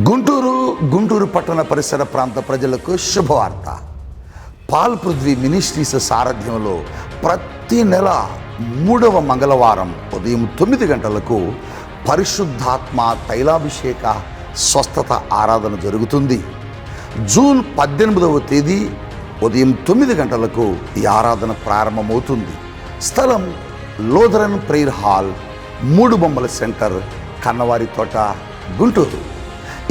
గుంటూరు పట్టణ పరిసర ప్రాంత ప్రజలకు శుభవార్త. పాల్ పృథ్వీ మినిస్ట్రీస్ సారథ్యంలో ప్రతి నెల 3వ మంగళవారం ఉదయం 9 గంటలకు పరిశుద్ధాత్మ తైలాభిషేక స్వస్థత ఆరాధన జరుగుతుంది. జూన్ 18వ తేదీ ఉదయం 9 గంటలకు ఈ ఆరాధన ప్రారంభమవుతుంది. స్థలం లోథరన్ ప్రేయర్ హాల్, 3 బొమ్మల సెంటర్, కన్నవారి తోట, గుంటూరు.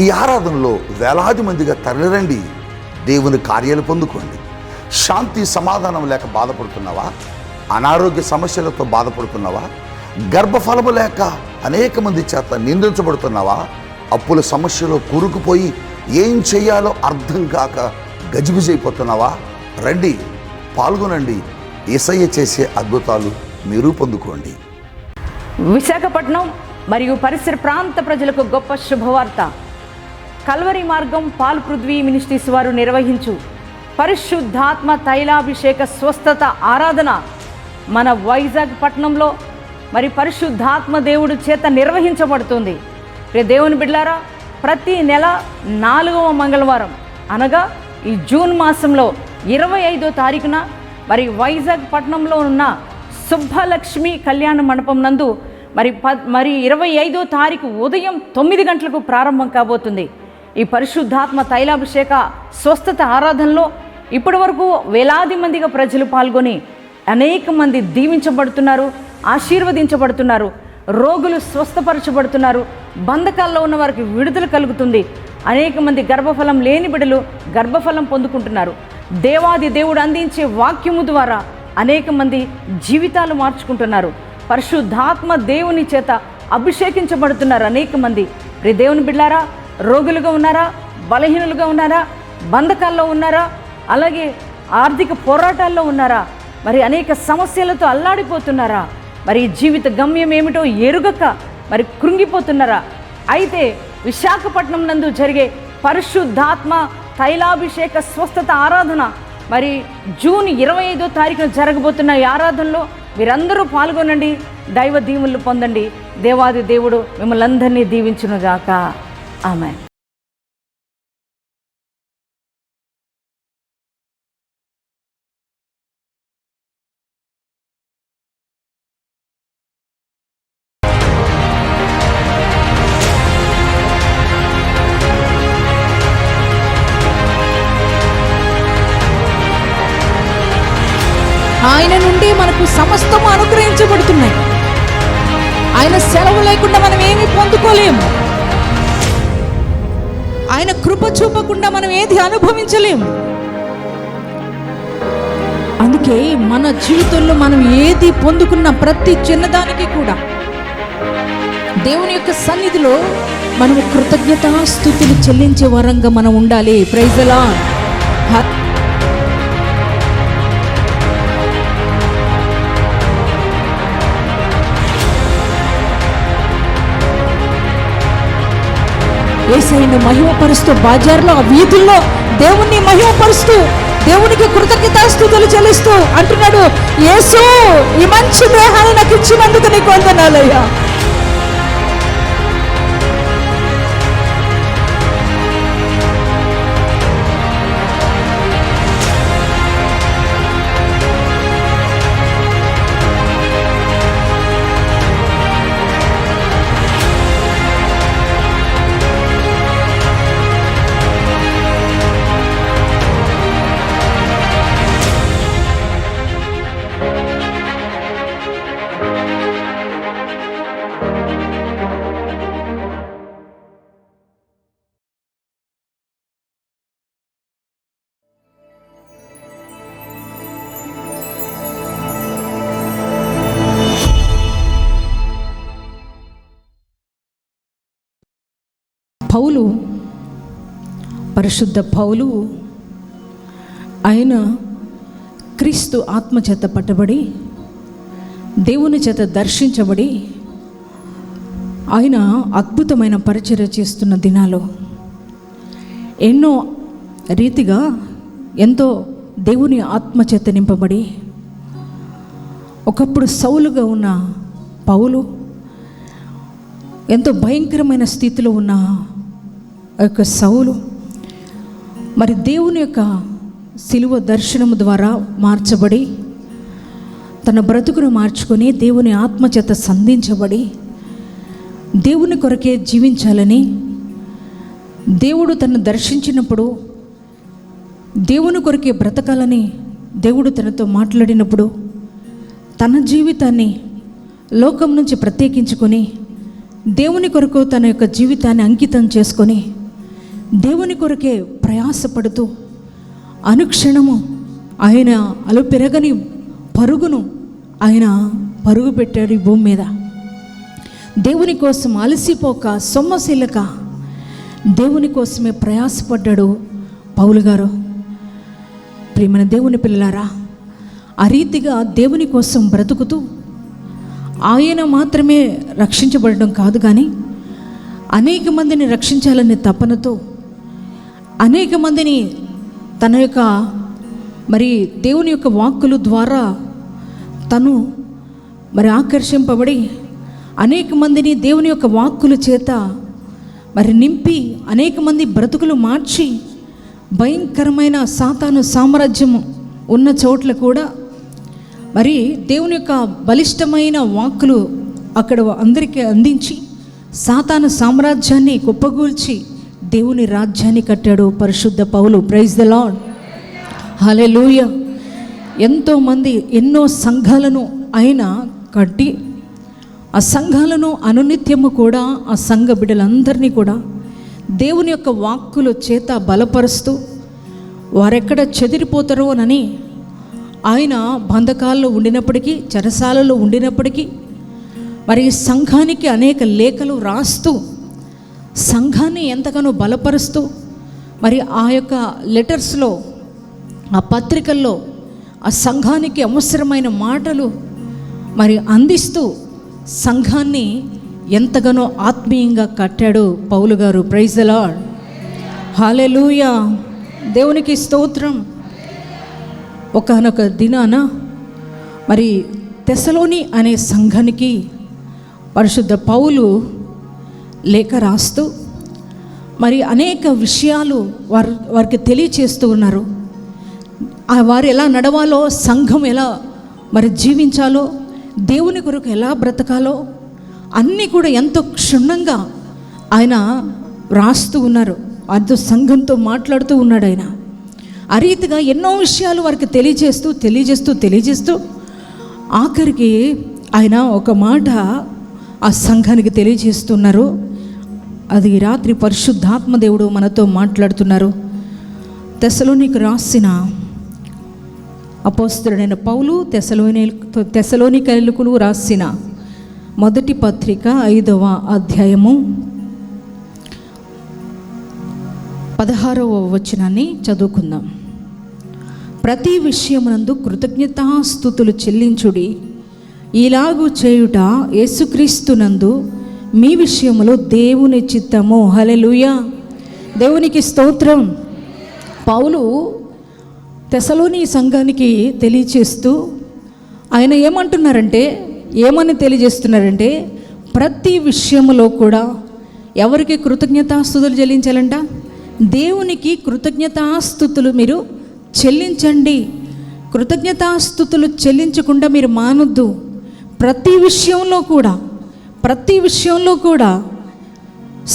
ఈ ఆరాధనలో వేలాది మందిగా తరలిరండి. దేవుని కార్యాలు పొందుకోండి. శాంతి సమాధానం లేక బాధపడుతున్నావా? అనారోగ్య సమస్యలతో బాధపడుతున్నావా? గర్భఫలము లేక అనేక మంది చేత నిందించబడుతున్నావా? అప్పుల సమస్యలో కూరుకుపోయి ఏం చేయాలో అర్థం కాక గజిబిజైపోతున్నావా? రండి, పాల్గొనండి. యేసయ్య చేసే అద్భుతాలు మీరు పొందుకోండి. విశాఖపట్నం మరియు పరిసర ప్రాంత ప్రజలకు గొప్ప శుభవార్త. కల్వరి మార్గం పాల్ పృథ్వీ మినిస్ట్రీస్ వారు నిర్వహించు పరిశుద్ధాత్మ తైలాభిషేక స్వస్థత ఆరాధన మన వైజాగ్ పట్టణంలో మరి పరిశుద్ధాత్మ దేవుడు చేత నిర్వహించబడుతుంది. దేవుని బిడ్డలారా, ప్రతి నెల 4వ మంగళవారం అనగా ఈ జూన్ మాసంలో 25వ తారీఖున మరి వైజాగ్ పట్టణంలో ఉన్న సుబ్బలక్ష్మి కళ్యాణ మండపం నందు మరి 25వ తారీఖు ఉదయం 9 గంటలకు ప్రారంభం కాబోతుంది. ఈ పరిశుద్ధాత్మ తైలాభిషేక స్వస్థత ఆరాధనలో ఇప్పటి వరకు వేలాది మందిగా ప్రజలు పాల్గొని అనేక మంది దీవించబడుతున్నారు, ఆశీర్వదించబడుతున్నారు. రోగులు స్వస్థపరచబడుతున్నారు. బంధకాల్లో ఉన్న వారికి విడుదల కలుగుతుంది. అనేక మంది గర్భఫలం లేని బిడ్డలు గర్భఫలం పొందుకుంటున్నారు. దేవాది దేవుడు అందించే వాక్యము ద్వారా అనేక మంది జీవితాలు మార్చుకుంటున్నారు. పరిశుద్ధాత్మ దేవుని చేత అభిషేకించబడుతున్నారు అనేక మంది. దేవుని బిడ్డలారా, రోగులుగా ఉన్నారా? బలహీనులుగా ఉన్నారా? బంధకాల్లో ఉన్నారా? అలాగే ఆర్థిక పోరాటాల్లో ఉన్నారా? మరి అనేక సమస్యలతో అల్లాడిపోతున్నారా? మరి జీవిత గమ్యం ఏమిటో ఎరుగక మరి కృంగిపోతున్నారా? అయితే విశాఖపట్నం నందు జరిగే పరిశుద్ధాత్మ తైలాభిషేక స్వస్థత ఆరాధన మరి జూన్ 25వ తారీఖున జరగబోతున్న ఈ ఆరాధనలో మీరందరూ పాల్గొనండి. దైవ దీవులు పొందండి. దేవాది దేవుడు మిమ్మల్ని అందరినీ దీవించునుగాక. ఆమేన్. ఆయన నుండి మనకు సమస్తము అనుగ్రహించబడుతున్నాయి. ఆయన సెలవు లేకుండా మనం ఏమీ పొందుకోలేము. ఆయన కృప చూపకుండా మనం ఏది అనుభవించలేము. అందుకే మన జీవితంలో మనం ఏది పొందుకున్న ప్రతి చిన్నదానికి కూడా దేవుని యొక్క సన్నిధిలో మనము కృతజ్ఞతాస్తుతులు చెల్లించే వరంగా మనం ఉండాలి. Praise the Lord. యేసయ్యను మహిమపరుస్తూ బజార్లో, వీధుల్లో దేవుణ్ణి మహిమపరుస్తూ దేవునికి కృతజ్ఞతాస్తుతులు చెల్లిస్తూ అంటున్నాడు, యేసు ఈ మంచి దేహాన్ని నాకు ఇచ్చినందుకు నీకు వందనాలయ్యా. పౌలు, పరిశుద్ధ పౌలు, ఆయన క్రీస్తు ఆత్మ చేత పట్టబడి దేవుని చేత దర్శించబడి ఆయన అద్భుతమైన పరిచర్య చేస్తున్న దినాలు ఎన్నో రీతిగా ఎంతో దేవుని ఆత్మ చేత నింపబడి ఒకప్పుడు సౌలుగా ఉన్న పౌలు ఎంతో భయంకరమైన స్థితిలో ఉన్న యొక్క సౌలు మరి దేవుని యొక్క సిలువ దర్శనము ద్వారా మార్చబడి తన బ్రతుకును మార్చుకొని దేవుని ఆత్మచేత సంధించబడి దేవుని కొరకే జీవించాలని దేవుడు తనను దర్శించినప్పుడు దేవుని కొరకే బ్రతకాలని దేవుడు తనతో మాట్లాడినప్పుడు తన జీవితాన్ని లోకం నుంచి ప్రత్యేకించుకొని దేవుని కొరకు తన యొక్క జీవితాన్ని అంకితం చేసుకొని దేవుని కొరకే ప్రయాసపడుతూ అనుక్షణము ఆయన అలుపెరగని పరుగును ఆయన పరుగు పెట్టాడు ఈ భూమి మీద. దేవుని కోసం అలసిపోక సొమ్మసిల్లక దేవుని కోసమే ప్రయాసపడ్డాడు పౌలు గారు. ప్రియమైన దేవుని పిల్లలారా, ఆ రీతిగా దేవుని కోసం బ్రతుకుతూ ఆయన మాత్రమే రక్షించబడడం కాదు, కానీ అనేక మందిని రక్షించాలనే తపనతో అనేక మందిని తన యొక్క మరి దేవుని యొక్క వాక్కుల ద్వారా తను మరి ఆకర్షింపబడి అనేక మందిని దేవుని యొక్క వాక్కుల చేత మరి నింపి అనేక మంది బ్రతుకులు మార్చి భయంకరమైన సాతాను సామ్రాజ్యము ఉన్న చోట్ల కూడా మరి దేవుని యొక్క బలిష్టమైన వాక్కులు అక్కడ అందరికీ అందించి సాతాను సామ్రాజ్యాన్ని కుప్పగూల్చి దేవుని రాజ్యాన్ని కట్టాడు పరిశుద్ధ పౌలు. ప్రైజ్ ద లార్డ్, హల్లెలూయా. ఎంతోమంది ఎన్నో సంఘాలను ఆయన కట్టి ఆ సంఘాలను అనునిత్యము కూడా ఆ సంఘ బిడ్డలందరినీ కూడా దేవుని యొక్క వాక్కుల చేత బలపరుస్తూ వారెక్కడ చెదిరిపోతారో అని ఆయన బంధకాల్లో ఉండినప్పటికీ చెరసాలలో ఉండినప్పటికీ మరి సంఘానికి అనేక లేఖలు రాస్తూ సంఘాన్ని ఎంతగానో బలపరుస్తూ మరి ఆ యొక్క లెటర్స్లో ఆ పత్రికల్లో ఆ సంఘానికి అవసరమైన మాటలు మరి అందిస్తూ సంఘాన్ని ఎంతగానో ఆత్మీయంగా కట్టాడు పౌలు గారు. ప్రైజ్ ద లార్డ్, హల్లెలూయా, దేవునికి స్తోత్రం. ఒకానొక దినాన మరి తెసలోని అనే సంఘానికి పరిశుద్ధ పౌలు లేఖ రాస్తూ మరి అనేక విషయాలు వారికి తెలియచేస్తూ ఉన్నారు. వారు ఎలా నడవాలో, సంఘం ఎలా మరి జీవించాలో, దేవుని కొరకు ఎలా బ్రతకాలో అన్నీ కూడా ఎంతో క్షుణ్ణంగా ఆయన రాస్తూ ఉన్నారు. వారితో సంఘంతో మాట్లాడుతూ ఉన్నాడు ఆయన. ఆ రీతిగా ఎన్నో విషయాలు వారికి తెలియజేస్తూ ఆఖరికి ఆయన ఒక మాట ఆ సంఘానికి తెలియజేస్తున్నారు. అది రాత్రి పరిశుద్ధాత్మ దేవుడు మనతో మాట్లాడుతున్నారు. తెసలోనికి రాసిన అపోస్తలుడైన పౌలు తెసలోనికైలకు రాసిన మొదటి పత్రిక 5వ అధ్యాయము 16వ వచనాన్ని చదువుకుందాం. ప్రతి విషయమునందు కృతజ్ఞతాస్తుతులు చెల్లించుడి, ఇలాగు చేయుట యేసుక్రీస్తునందు మీ విషయములో దేవుని చిత్తము. హల్లెలూయా, దేవునికి స్తోత్రం. పౌలు తెసలోని సంఘానికి తెలియచేస్తూ ఆయన ఏమని తెలియజేస్తున్నారంటే ప్రతి విషయములో కూడా ఎవరికి కృతజ్ఞతాస్తుతులు చెల్లించాలంట? దేవునికి కృతజ్ఞతాస్తుతులు మీరు చెల్లించండి. కృతజ్ఞతాస్తుతులు చెల్లించకుండా మీరు మానొద్దు. ప్రతి విషయంలో కూడా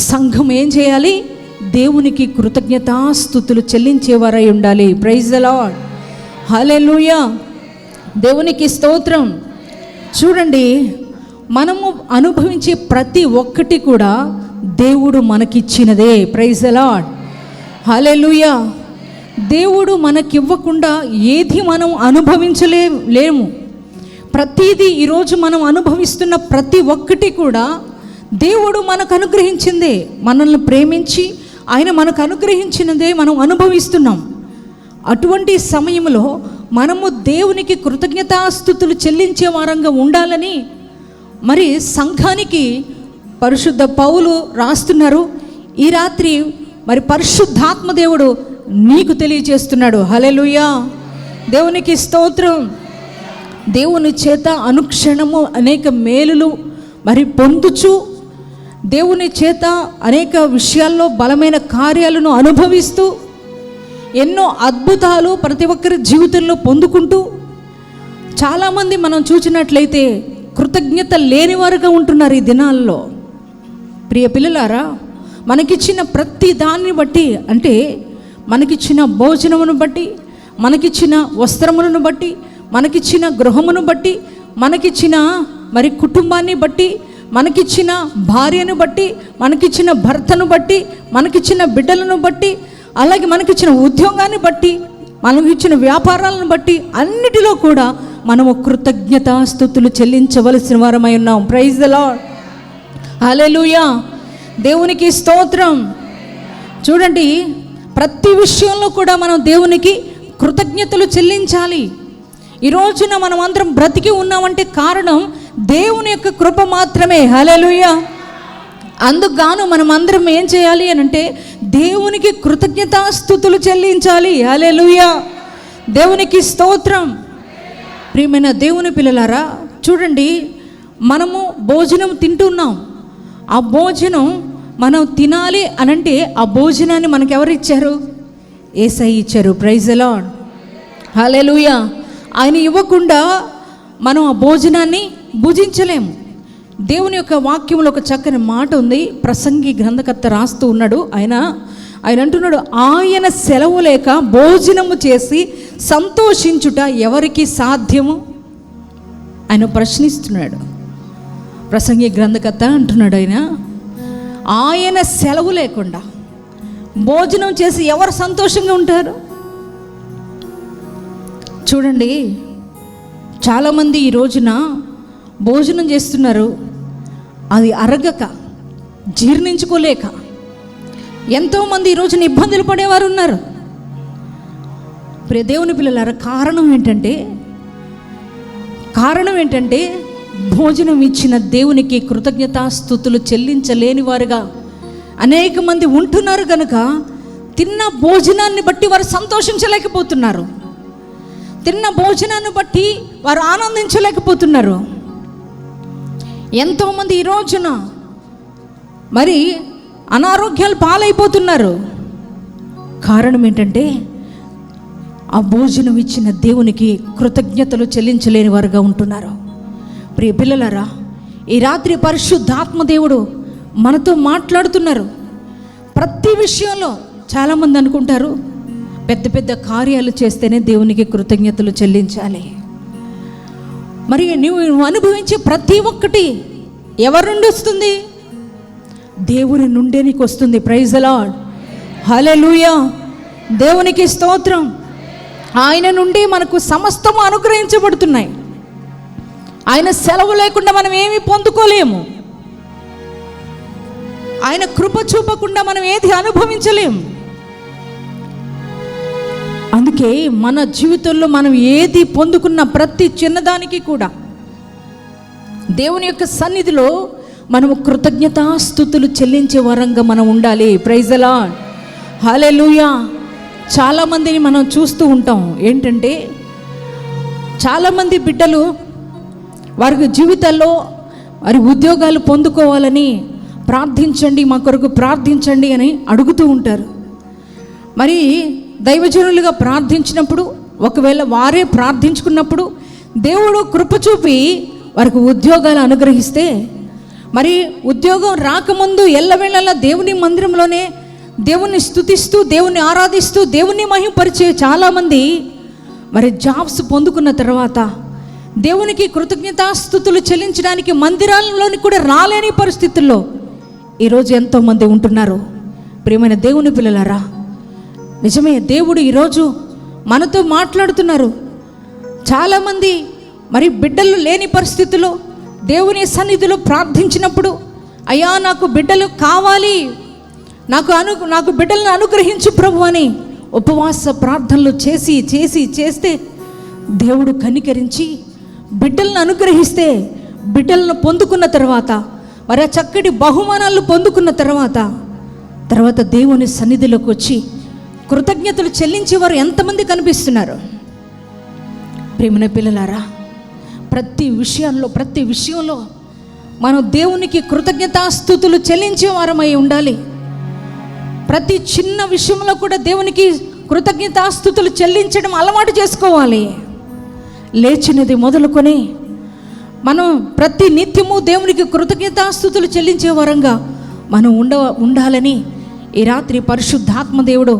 సంఘం ఏం చేయాలి? దేవునికి కృతజ్ఞతాస్తుతులు చెల్లించేవారై ఉండాలి. ప్రైజ్ ద లార్డ్, హల్లెలూయా, దేవునికి స్తోత్రం. చూడండి, మనము అనుభవించే ప్రతి ఒక్కటి కూడా దేవుడు మనకిచ్చినదే. ప్రైజ్ ద లార్డ్, హల్లెలూయా. దేవుడు మనకివ్వకుండా ఏది మనం అనుభవించలేము. ప్రతిదీ ఈరోజు మనం అనుభవిస్తున్న ప్రతి ఒక్కటి కూడా దేవుడు మనకు అనుగ్రహించిందే. మనల్ని ప్రేమించి ఆయన మనకు అనుగ్రహించినదే మనం అనుభవిస్తున్నాం. అటువంటి సమయంలో మనము దేవునికి కృతజ్ఞతాస్తుతులు చెల్లించే వారంగా ఉండాలని మరి సంఘానికి పరిశుద్ధ పౌలు రాస్తున్నారు. ఈ రాత్రి మరి పరిశుద్ధాత్మ దేవుడు నీకు తెలియజేస్తున్నాడు. హల్లెలూయా, దేవునికి స్తోత్రం. దేవుని చేత అనుక్షణము అనేక మేలులు మరి పొందుచు దేవుని చేత అనేక విషయాల్లో బలమైన కార్యాలను అనుభవిస్తూ ఎన్నో అద్భుతాలు ప్రతి ఒక్కరి జీవితంలో పొందుకుంటూ చాలామంది మనం చూసినట్లయితే కృతజ్ఞత లేనివారుగా ఉంటున్నారు ఈ దినాల్లో. ప్రియ పిల్లలారా, మనకిచ్చిన ప్రతి దాన్ని బట్టి, అంటే మనకిచ్చిన భోజనమును బట్టి, మనకిచ్చిన వస్త్రములను బట్టి, మనకిచ్చిన గృహమును బట్టి, మనకిచ్చిన మరి కుటుంబాన్ని బట్టి, మనకిచ్చిన భార్యను బట్టి, మనకిచ్చిన భర్తను బట్టి, మనకిచ్చిన బిడ్డలను బట్టి, అలాగే మనకిచ్చిన ఉద్యోగాన్ని బట్టి, మనకిచ్చిన వ్యాపారాలను బట్టి అన్నిటిలో కూడా మనము కృతజ్ఞతాస్తుతులు చెల్లించవలసిన వారమై ఉన్నాం. ప్రైజ్ ద లార్డ్, హల్లెలూయా, దేవునికి స్తోత్రం. చూడండి, ప్రతి విషయంలో కూడా మనం దేవునికి కృతజ్ఞతలు చెల్లించాలి. ఈ రోజున మనం అందరం బ్రతికి ఉన్నామంటే కారణం దేవుని యొక్క కృప మాత్రమే. హల్లెలూయా. అందుకుగాను మనం అందరం ఏం చేయాలి అని అంటే దేవునికి కృతజ్ఞతాస్తుతులు చెల్లించాలి. హల్లెలూయా, దేవునికి స్తోత్రం. ప్రియమైన దేవుని పిల్లలారా, చూడండి, మనము భోజనం తింటున్నాం. ఆ భోజనం మనం తినాలి అనంటే ఆ భోజనాన్ని మనకు ఎవరు ఇచ్చారు? యేసయ్య ఇచ్చారు. ప్రైజ్ ద లార్డ్, హల్లెలూయా. ఆయన ఇవ్వకుండా మనం ఆ భోజనాన్ని భుజించలేము. దేవుని యొక్క వాక్యంలో ఒక చక్కని మాట ఉంది. ప్రసంగి గ్రంథకర్త రాస్తూ ఉన్నాడు. ఆయన అంటున్నాడు, ఆయన సెలవు లేక భోజనము చేసి సంతోషించుట ఎవరికి సాధ్యము? ఆయన ప్రశ్నిస్తున్నాడు. ప్రసంగి గ్రంథకర్త అంటున్నాడు, ఆయన సెలవు లేకుండా భోజనం చేసి ఎవరు సంతోషంగా ఉంటారు? చూడండి, చాలామంది ఈ రోజున భోజనం చేస్తున్నారు, అది అరగక, జీర్ణించుకోలేక ఎంతోమంది ఈ రోజున ఇబ్బందులు పడేవారు ఉన్నారు. ప్రియ దేవుని పిల్లలారా, కారణం ఏంటంటే భోజనం ఇచ్చిన దేవునికి కృతజ్ఞతాస్తుతులు చెల్లించలేని వారుగా అనేక మంది ఉంటున్నారు కనుక తిన్న భోజనాన్ని బట్టి వారు సంతోషించలేకపోతున్నారు. తిన్న భోజనాన్ని బట్టి వారు ఆనందించలేకపోతున్నారు. ఎంతోమంది ఈ రోజున మరి అనారోగ్యాలు పాలైపోతున్నారు. కారణం ఏంటంటే ఆ భోజనం ఇచ్చిన దేవునికి కృతజ్ఞతలు చెల్లించలేని వారుగా ఉంటున్నారు. ప్రియ పిల్లలారా, ఈ రాత్రి పరిశుద్ధాత్మ దేవుడు మనతో మాట్లాడుతున్నారు. ప్రతి విషయంలో చాలామంది అనుకుంటారు పెద్ద పెద్ద కార్యాలు చేస్తేనే దేవునికి కృతజ్ఞతలు చెల్లించాలి. మరి నువ్వు అనుభవించే ప్రతి ఒక్కటి ఎవరి నుండి వస్తుంది? దేవుని నుండే నీకు వస్తుంది. ప్రైజ్ ద లార్డ్, హల్లెలూయా, దేవునికి స్తోత్రం. ఆయన నుండి మనకు సమస్తము అనుగ్రహించబడుతున్నాయి. ఆయన సెలవు లేకుండా మనం ఏమీ పొందుకోలేము. ఆయన కృప చూపకుండా మనం ఏది అనుభవించలేము. అందుకే మన జీవితంలో మనం ఏది పొందుకున్న ప్రతి చిన్నదానికి కూడా దేవుని యొక్క సన్నిధిలో మనము కృతజ్ఞతాస్తుతులు చెల్లించే వరంగా మనం ఉండాలి. ప్రైజ్ ద లార్డ్, హల్లెలూయా. చాలామందిని మనం చూస్తూ ఉంటాం. ఏంటంటే చాలామంది బిడ్డలు వారి జీవితాల్లో వారి ఉద్యోగాలు పొందుకోవాలని ప్రార్థించండి, మా కొరకు ప్రార్థించండి అని అడుగుతూ ఉంటారు. మరి దైవజనులుగా ప్రార్థించినప్పుడు, ఒకవేళ వారే ప్రార్థించుకున్నప్పుడు దేవుడు కృప చూపి వారికి ఉద్యోగాలు అనుగ్రహిస్తే, మరి ఉద్యోగం రాకముందు ఎల్లవేళలా దేవుని మందిరంలోనే దేవుణ్ణి స్తుతిస్తూ, దేవుణ్ణి ఆరాధిస్తూ, దేవుణ్ణి మహిమపరిచే చాలామంది మరి జాబ్స్ పొందుకున్న తర్వాత దేవునికి కృతజ్ఞతాస్తుతులు చెల్లించడానికి మందిరాల్లోని కూడా రాలేని పరిస్థితుల్లో ఈరోజు ఎంతోమంది ఉంటున్నారు. ప్రియమైన దేవుని పిల్లలారా, నిజమే, దేవుడు ఈరోజు మనతో మాట్లాడుతున్నారు. చాలామంది మరి బిడ్డలు లేని పరిస్థితుల్లో దేవుని సన్నిధిలో ప్రార్థించినప్పుడు, అయ్యా నాకు బిడ్డలు కావాలి, నాకు బిడ్డలను అనుగ్రహించు ప్రభు అని ఉపవాస ప్రార్థనలు చేస్తే దేవుడు కనికరించి బిడ్డలను అనుగ్రహిస్తే, బిడ్డలను పొందుకున్న తర్వాత, మరి ఆ చక్కటి బహుమానాలు పొందుకున్న తర్వాత దేవుని సన్నిధిలోకి వచ్చి కృతజ్ఞతలు చెల్లించేవారు ఎంతమంది కనిపిస్తున్నారు? ప్రేమన పిల్లలారా, ప్రతి విషయంలో మనం దేవునికి కృతజ్ఞతాస్తుతులు చెల్లించే వారమై ఉండాలి. ప్రతి చిన్న విషయంలో కూడా దేవునికి కృతజ్ఞతాస్తుతులు చెల్లించడం అలవాటు చేసుకోవాలి. లేచినది మొదలుకొని మనం ప్రతి నిత్యము దేవునికి కృతజ్ఞతాస్తుతులు చెల్లించే వారంగా మనం ఉండాలని ఈ రాత్రి పరిశుద్ధాత్మ దేవుడు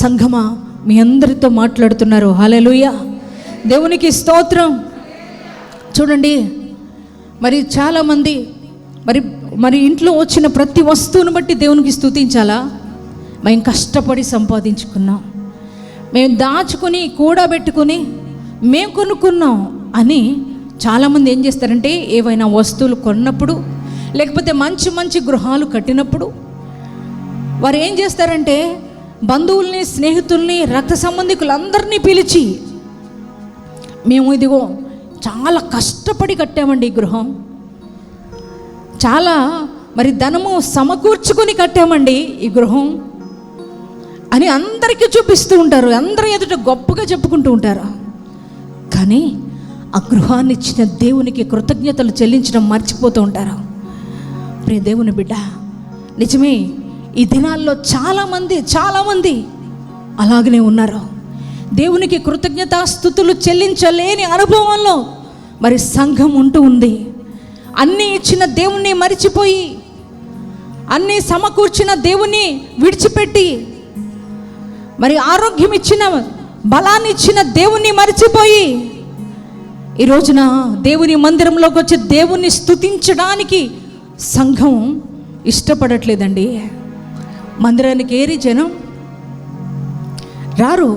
సంఘమా మీ అందరితో మాట్లాడుతున్నారు. హల్లెలూయా, దేవునికి స్తోత్రం. చూడండి, మరి చాలామంది మరి ఇంట్లో వచ్చిన ప్రతి వస్తువును బట్టి దేవునికి స్తుతించాలా? మేము కష్టపడి సంపాదించుకున్నాం, మేము దాచుకొని కూడబెట్టుకొని మేము కొనుక్కున్నాం అని చాలామంది ఏం చేస్తారంటే, ఏవైనా వస్తువులు కొన్నప్పుడు లేకపోతే మంచి మంచి గృహాలు కట్టినప్పుడు వారు ఏం చేస్తారంటే బంధువుల్ని, స్నేహితుల్ని, రక్త సంబంధికులందరినీ పిలిచి, మేము ఇదిగో చాలా కష్టపడి కట్టామండి ఈ గృహం, చాలా మరి ధనము సమకూర్చుకొని కట్టామండి ఈ గృహం అని అందరికీ చూపిస్తూ ఉంటారు. అందరూ ఎదుట గొప్పగా చెప్పుకుంటూ ఉంటారు. కానీ ఆ గృహాన్ని ఇచ్చిన దేవునికి కృతజ్ఞతలు చెల్లించడం మర్చిపోతూ ఉంటారు. ప్రియ దేవుని బిడ్డ, నిజమే, ఈ దినాల్లో చాలామంది అలాగనే ఉన్నారు. దేవునికి కృతజ్ఞతాస్తుతులు చెల్లించలేని అనుభవంలో మరి సంఘం ఉంటూ ఉంది. అన్నీ ఇచ్చిన దేవుణ్ణి మరిచిపోయి, అన్నీ సమకూర్చిన దేవుణ్ణి విడిచిపెట్టి, మరి ఆరోగ్యం ఇచ్చిన, బలాన్ని ఇచ్చిన దేవుణ్ణి మరిచిపోయి, ఈ రోజున దేవుని మందిరంలోకి వచ్చి దేవుణ్ణి స్తుతించడానికి సంఘం ఇష్టపడట్లేదండి. మందిరానికి ఏరి జనం రారు.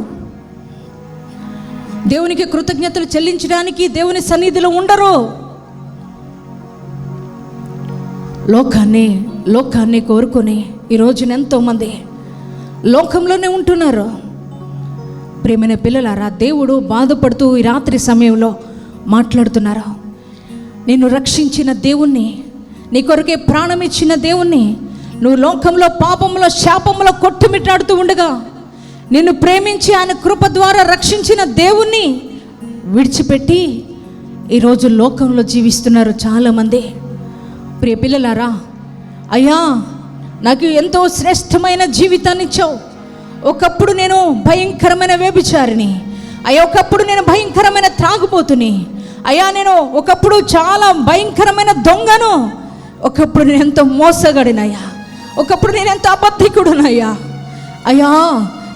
దేవునికి కృతజ్ఞతలు చెల్లించడానికి దేవుని సన్నిధిలో ఉండరు. లోకాన్ని కోరుకొని ఈ రోజున ఎంతోమంది లోకంలోనే ఉంటున్నారు. ప్రియమైన పిల్లలారా, దేవుడు బాధపడుతూ ఈ రాత్రి సమయంలో మాట్లాడుతున్నారు. నిన్ను రక్షించిన దేవుణ్ణి, నీ కొరకే ప్రాణం ఇచ్చిన దేవుణ్ణి నువ్వు లోకంలో పాపంలో శాపంలో కొట్టుమిట్టాడుతూ ఉండగా, నిన్ను ప్రేమించి ఆయన కృప ద్వారా రక్షించిన దేవుణ్ణి విడిచిపెట్టి ఈరోజు లోకంలో జీవిస్తున్నారు చాలామంది. ప్రియ పిల్లలారా, అయ్యా నాకు ఎంతో శ్రేష్టమైన జీవితాన్ని ఇచ్చావు, ఒకప్పుడు నేను భయంకరమైన వ్యభిచారిని, అయ్యా ఒకప్పుడు నేను భయంకరమైన త్రాగుబోతుని, అయ్యా నేను ఒకప్పుడు చాలా భయంకరమైన దొంగను, ఒకప్పుడు నేను ఎంతో మోసగడినయ్యా, ఒకప్పుడు నేను ఎంతో అబద్ధికుడునయ్యా, అయ్యా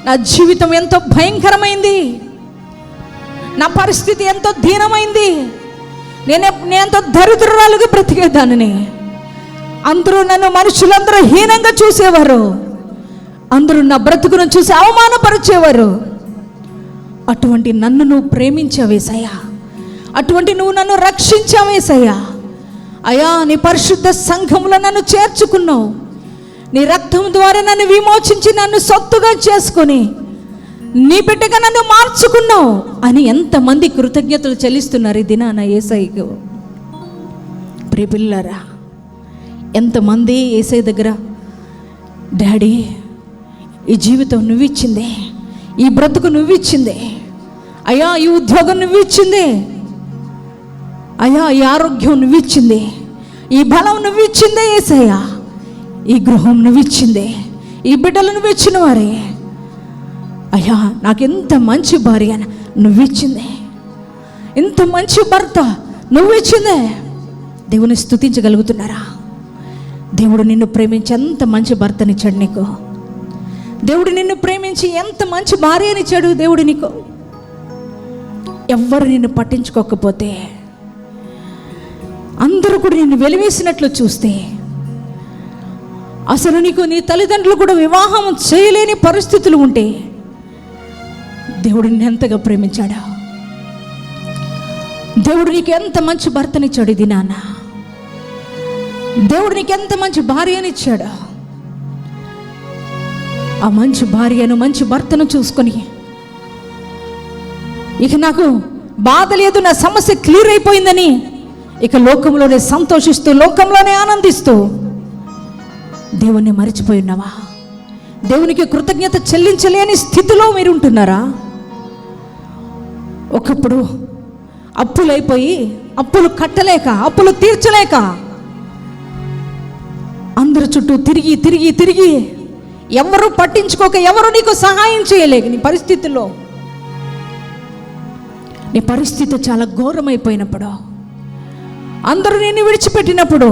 నా జీవితం ఎంతో భయంకరమైంది, నా పరిస్థితి ఎంతో దీనమైంది, నేనెంతో దరిద్రురాలుగా బ్రతికేదాన్ని, అందరూ నన్ను మనుషులందరూ హీనంగా చూసేవారు, అందరూ నా బ్రతుకును చూసి అవమానపరిచేవారు. అటువంటి నన్ను నువ్వు ప్రేమించావేసయ్యా, అటువంటి నువ్వు నన్ను రక్షించావేసయ్యా. అయ్యా నీ పరిశుద్ధ సంఘంలో నన్ను చేర్చుకున్నావు, నీ రక్తం ద్వారా నన్ను విమోచించి నన్ను సొత్తుగా చేసుకొని నీ బిడ్డగా నన్ను మార్చుకున్నావు అని ఎంతమంది కృతజ్ఞతలు చెల్లిస్తున్నారు ఈ దినాన యేసయ్యకు. ప్రియ పిల్లలారా, ఎంతమంది యేసయ్య దగ్గర, డాడీ ఈ జీవితం నువ్విచ్చిందే, ఈ బ్రతుకు నువ్విచ్చిందే, అయ్యా ఈ ఉద్యోగం నువ్విచ్చిందే, అయ్యా ఈ ఆరోగ్యం నువ్విచ్చిందే, ఈ బలం నువ్విచ్చిందే యేసయ్యా, ఈ గృహం నువ్విచ్చిందే, ఈ బిడ్డలు నువ్విచ్చిన వారే, అయ్యా నాకెంత మంచి భార్య నువ్విచ్చిందే, ఇంత మంచి భర్త నువ్విచ్చిందే. దేవుని స్తుతించగలుగుతున్నారా? దేవుడు నిన్ను ప్రేమించి ఎంత మంచి భర్తనిచ్చాడు నీకు, దేవుడు నిన్ను ప్రేమించి ఎంత మంచి భార్యనిచ్చాడు దేవుడు నీకు. ఎవ్వరు నిన్ను పట్టించుకోకపోతే, అందరూ కూడా నిన్ను వెలివేసినట్లు చూస్తే, అసలు నీకు నీ తల్లిదండ్రులు కూడా వివాహం చేయలేని పరిస్థితులు ఉంటే, దేవుడు నిన్ను ఎంతగా ప్రేమించాడా? దేవుడు నీకు ఎంత మంచి భర్తనిచ్చాడు ఇది నాన్న, దేవుడు నీకు ఎంత మంచి భార్యనిచ్చాడు. ఆ మంచి భార్యను మంచి భర్తను చూసుకొని, ఇక నాకు బాధ లేదు, నా సమస్య క్లియర్ అయిపోయిందని ఇక లోకంలోనే సంతోషిస్తూ, లోకంలోనే ఆనందిస్తూ దేవుణ్ణి మరిచిపోయి ఉన్నావా? దేవునికి కృతజ్ఞత చెల్లించలేని స్థితిలో మీరు ఉంటున్నారా? ఒకప్పుడు అప్పులైపోయి, అప్పులు కట్టలేక, అప్పులు తీర్చలేక అందరి చుట్టూ తిరిగి తిరిగి తిరిగి ఎవరు పట్టించుకోక, ఎవరు నీకు సహాయం చేయలేక నీ పరిస్థితుల్లో, నీ పరిస్థితి చాలా ఘోరమైపోయినప్పుడు, అందరూ నిన్ను విడిచిపెట్టినప్పుడు,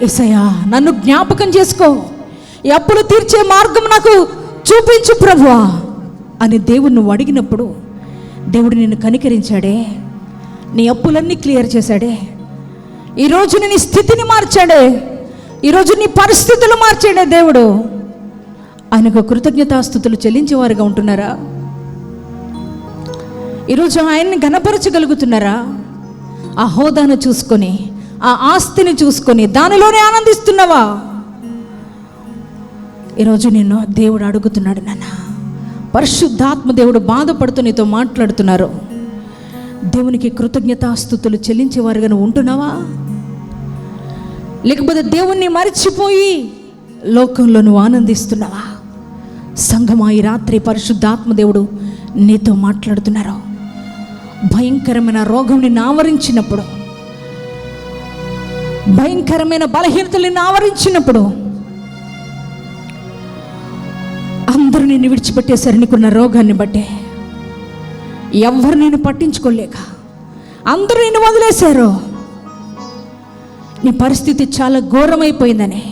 యేసయ్యా నన్ను జ్ఞాపకం చేసుకో, ఈ అప్పులు తీర్చే మార్గం నాకు చూపించు ప్రభువా అని దేవుడు నువ్వు అడిగినప్పుడు దేవుడు నిన్ను కనికరించాడే, నీ అప్పులన్నీ క్లియర్ చేశాడే, ఈరోజు నీ స్థితిని మార్చాడే, ఈరోజు నీ పరిస్థితులు మార్చాడే దేవుడు. ఆయనకు కృతజ్ఞతాస్తుతులు చెల్లించేవారుగా ఉంటున్నారా? ఈరోజు ఆయన్ని ఘనపరచగలుగుతున్నారా? ఆ హోదాను చూసుకొని, ఆ ఆస్తిని చూసుకొని దానిలోనే ఆనందిస్తున్నావా? ఈరోజు నిన్ను దేవుడు అడుగుతున్నాడు, నాన్న పరిశుద్ధాత్మ దేవుడు బాధపడుతూ నీతో మాట్లాడుతున్నారు. దేవునికి కృతజ్ఞతాస్తుతులు చెల్లించేవారుగా నువ్వు ఉంటున్నావా? లేకపోతే దేవుణ్ణి మరిచిపోయి లోకంలో నువ్వు ఆనందిస్తున్నావా? సంఘమా, ఈ రాత్రి పరిశుద్ధాత్మ దేవుడు నీతో మాట్లాడుతున్నారు. భయంకరమైన రోగం నిన్ను ఆవరించినప్పుడు, భయంకరమైన బలహీనతలు నిన్ను ఆవరించినప్పుడు, అందరూ నిన్ను విడిచిపెట్టేశారు. నీకున్న రోగాన్ని బట్టే ఎవరు నిన్ను పట్టించుకోలేక అందరూ నిన్ను వదిలేశారు. నీ పరిస్థితి చాలా ఘోరమైపోయిందని,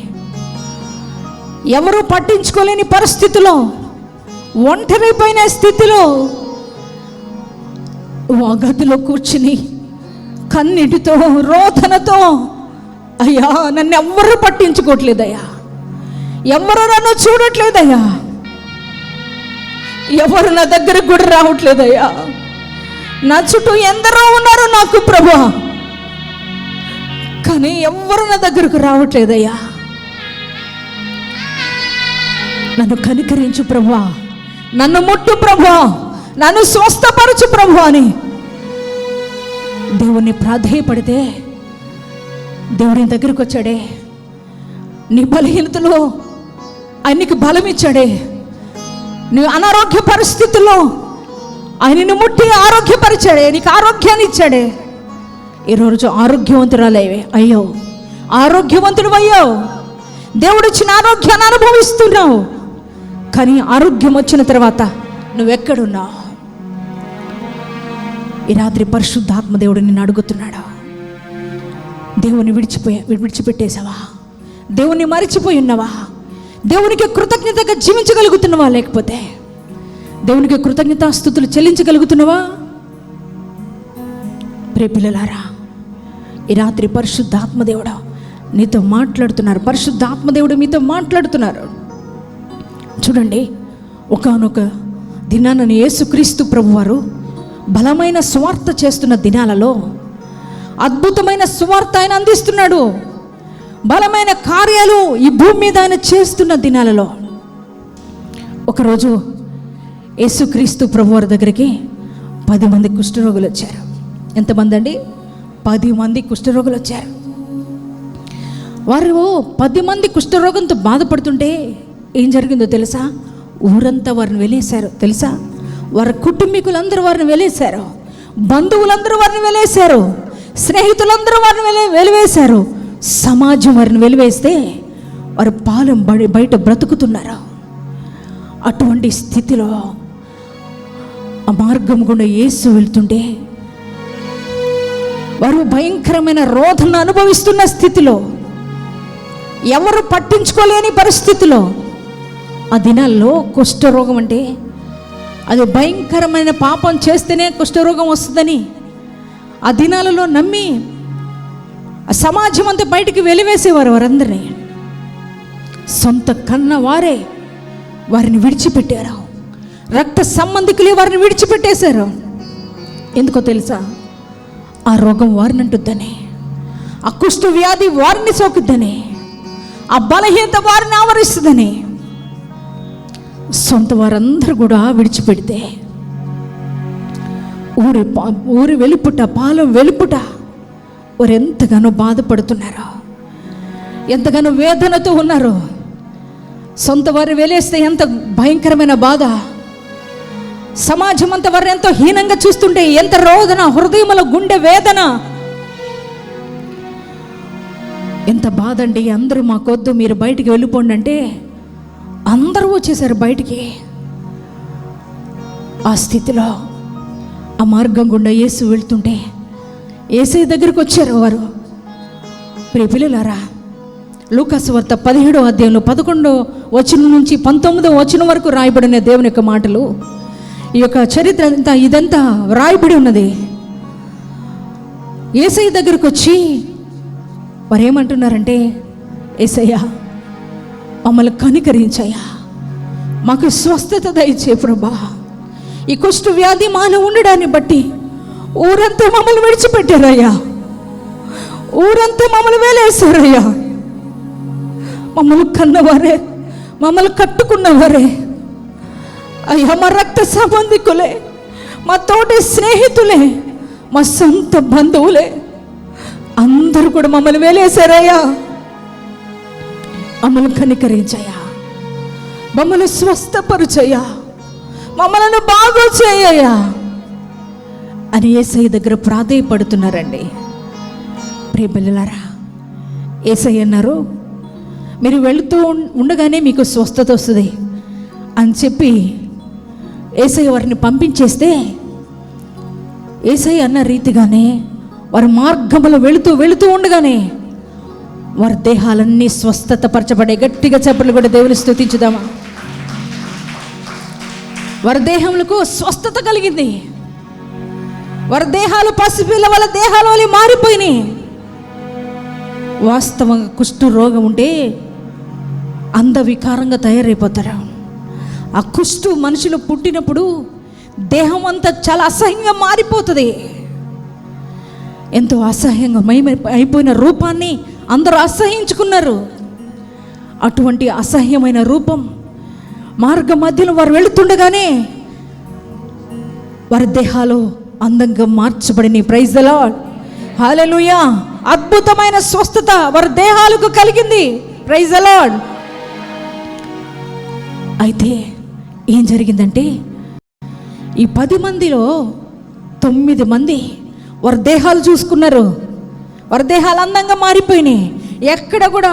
ఎవరూ పట్టించుకోలేని పరిస్థితిలో, ఒంటరైపోయిన స్థితిలో ఆ గదిలో కూర్చుని కన్నీటితో, రోదనతో, అయ్యా నన్ను ఎవ్వరూ పట్టించుకోవట్లేదయ్యా, ఎవరు నన్ను చూడట్లేదయ్యా, ఎవరు నా దగ్గరకు కూడా రావట్లేదయ్యా, నా చుట్టూ ఎందరో ఉన్నారు నాకు ప్రభువా, కానీ ఎవ్వరు నా దగ్గరకు రావట్లేదయ్యా, నన్ను కనికరించు ప్రభువా, నన్ను ముట్టు ప్రభువా, నన్ను స్వస్థపరచు ప్రభువా అని దేవుణ్ణి ప్రాధేయపడితే దేవుని దగ్గరికి వచ్చాడే. నీ బలహీనతలో ఆయనకి బలం ఇచ్చాడే. నీ అనారోగ్య పరిస్థితుల్లో ఆయనను ముట్టి ఆరోగ్యపరిచాడే, నీకు ఆరోగ్యాన్ని ఇచ్చాడే. ఈరోజు ఆరోగ్యవంతురాలయ్యే, అయ్యో ఆరోగ్యవంతుడు అయ్యో, దేవుడిచ్చిన ఆరోగ్యాన్ని అనుభవిస్తున్నావు. కానీ ఆరోగ్యం వచ్చిన తర్వాత నువ్వెక్కడున్నావు? ఈ రాత్రి పరిశుద్ధాత్మ దేవుడు నిన్ను అడుగుతున్నాడు, దేవుని విడిచిపెట్టేసావా? దేవుని మరిచిపోయి ఉన్నావా? దేవునికి కృతజ్ఞతగా జీవించగలుగుతున్నావా? లేకపోతే దేవునికి కృతజ్ఞతాస్తుతులు చెల్లించగలుగుతున్నావా? ప్రియ పిల్లలారా, ఈ రాత్రి పరిశుద్ధాత్మ దేవుడు నీతో మాట్లాడుతున్నారు. పరిశుద్ధాత్మ దేవుడు మీతో మాట్లాడుతున్నారు. చూడండి, ఒకానొక దినాన యేసుక్రీస్తు ప్రభువారు బలమైన సువార్త చేస్తున్న దినాలలో అద్భుతమైన సువార్త ఆయన అందిస్తున్నాడు. బలమైన కార్యాలు ఈ భూమి మీద ఆయన చేస్తున్న దినాలలో ఒకరోజు యేసుక్రీస్తు ప్రభువారి దగ్గరికి 10 మంది కుష్ఠరోగులు వచ్చారు. ఎంతమంది అండి? 10 మంది కుష్ఠరోగులు వచ్చారు. వారు 10 మంది కుష్ఠరోగంతో బాధపడుతుంటే ఏం జరిగిందో తెలుసా? ఊరంతా వారిని వెలేశారు. తెలుసా? వారి కుటుంబీకులందరూ వారిని వెలేశారు, బంధువులందరూ వారిని వెలేశారు, స్నేహితులందరూ వారిని వెలివేశారు, సమాజం వారిని వెలివేస్తే వారు పాలెం బయట బ్రతుకుతున్నారు. అటువంటి స్థితిలో ఆ మార్గం గుండా యేసు వెళ్తుంటే వారు భయంకరమైన రోదన అనుభవిస్తున్న స్థితిలో, ఎవరు పట్టించుకోలేని పరిస్థితిలో, ఆ దినాల్లో కుష్ఠరోగం అంటే అది భయంకరమైన పాపం చేస్తేనే కుష్ఠరోగం వస్తుందని ఆ దినాలలో నమ్మి ఆ సమాజం అంతా బయటికి వెలివేసేవారు. వారందరినీ సొంత కన్న వారే వారిని విడిచిపెట్టారు. రక్త సంబంధికులే వారిని విడిచిపెట్టేశారు. ఎందుకో తెలుసా? ఆ రోగం వారిని అంటుద్దని, ఆ కుష్ఠ వ్యాధి వారిని సోకుద్దని, ఆ బలహీనత వారిని ఆవరిస్తుందని సొంత వారందరూ కూడా విడిచిపెడితే ఊరి వెలుపుట, పాలెం వెలుపుట వారు ఎంతగానో బాధపడుతున్నారు, ఎంతగానో వేదనతో ఉన్నారు. సొంత వారు వెలేస్తే ఎంత భయంకరమైన బాధ, సమాజం అంతా వారిని ఎంతో హీనంగా చూస్తుంటే ఎంత రోదన, హృదయంలో గుండె వేదన. ఎంత బాధ అండి. అందరూ మాకొద్దు, మీరు బయటికి వెళ్ళిపోండి అంటే అందరూ వచ్చేసారు బయటికి. ఆ స్థితిలో ఆ మార్గం గుండా యేసు వెళ్తుంటే యేసయ్య దగ్గరికి వచ్చారు వారు. ప్రియ పిల్లలారా, లూకాసు వార్త 17వ అధ్యాయంలో 11వ వచనం నుంచి 19వ వచనం వరకు రాయబడిన దేవుని యొక్క మాటలు, ఈ యొక్క చరిత్ర అంతా ఇదంతా రాయబడి ఉన్నది. యేసయ్య దగ్గరకు వచ్చి వారు ఏమంటున్నారంటే, యేసయ్యా మమ్మల్ని కనికరించయ్యా, మాకు స్వస్థత దయచే ప్రభా. ఈ కుష్టు వ్యాధి మాలో ఉండడాన్ని బట్టి ఊరంతా మమ్మల్ని విడిచిపెట్టారయ్యా, ఊరంతా మమ్మల్ని వేలేశారయ్యా. మమ్మల్ని కన్నవారే, మమ్మల్ని కట్టుకున్నవారే అయ్యా, మా రక్త సంబంధికులే, మా తోటి స్నేహితులే, మా సొంత బంధువులే అందరూ కూడా మమ్మల్ని వేలేశారయ్యా. మమ్మల్ని కనికరించయ్యా, మమ్మల్ని స్వస్థపరుచయ్యా, మమ్మల్ని బాగు చేయయ్యా అని యేసయ్య దగ్గర ప్రాధేయపడుతున్నారండి. ప్రియ పిల్లలారా, యేసయ్య అన్నారు, మీరు వెళుతూ ఉండగానే మీకు స్వస్థత వస్తుంది అని చెప్పి యేసయ్య వారిని పంపించేస్తే, యేసయ్య అన్న రీతిగానే వారి మార్గములో వెళుతూ ఉండగానే వారి దేహాలన్నీ స్వస్థత పరచబడే. గట్టిగా చప్పట్లు కూడా దేవుని స్తుతించుదామా. వారి దేహములకు స్వస్థత కలిగింది. వారి దేహాలు పసిపిల్ల వాళ్ళ దేహాలు వలె మారిపోయినాయి. వాస్తవంగా కుష్టు రోగం ఉంటే అందవికారంగా తయారైపోతారు. ఆ కుష్టు మనుషులు పుట్టినప్పుడు దేహం అంతా చాలా అసహ్యంగా మారిపోతుంది. ఎంతో అసహ్యంగా అయిపోయిన రూపాన్ని అందరూ అసహ్యించుకున్నారు. అటువంటి అసహ్యమైన రూపం మార్గ మధ్యలో వారు వెళుతుండగానే వారి దేహాలు అందంగా మార్చబడిన. Praise the Lord, hallelujah. అద్భుతమైన స్వస్థత వారి దేహాలకు కలిగింది. Praise the Lord. అయితే ఏం జరిగిందంటే, ఈ 10 మందిలో 9 మంది వారి దేహాలు చూసుకున్నారు. వారి దేహాలు అందంగా మారిపోయినాయి. ఎక్కడ కూడా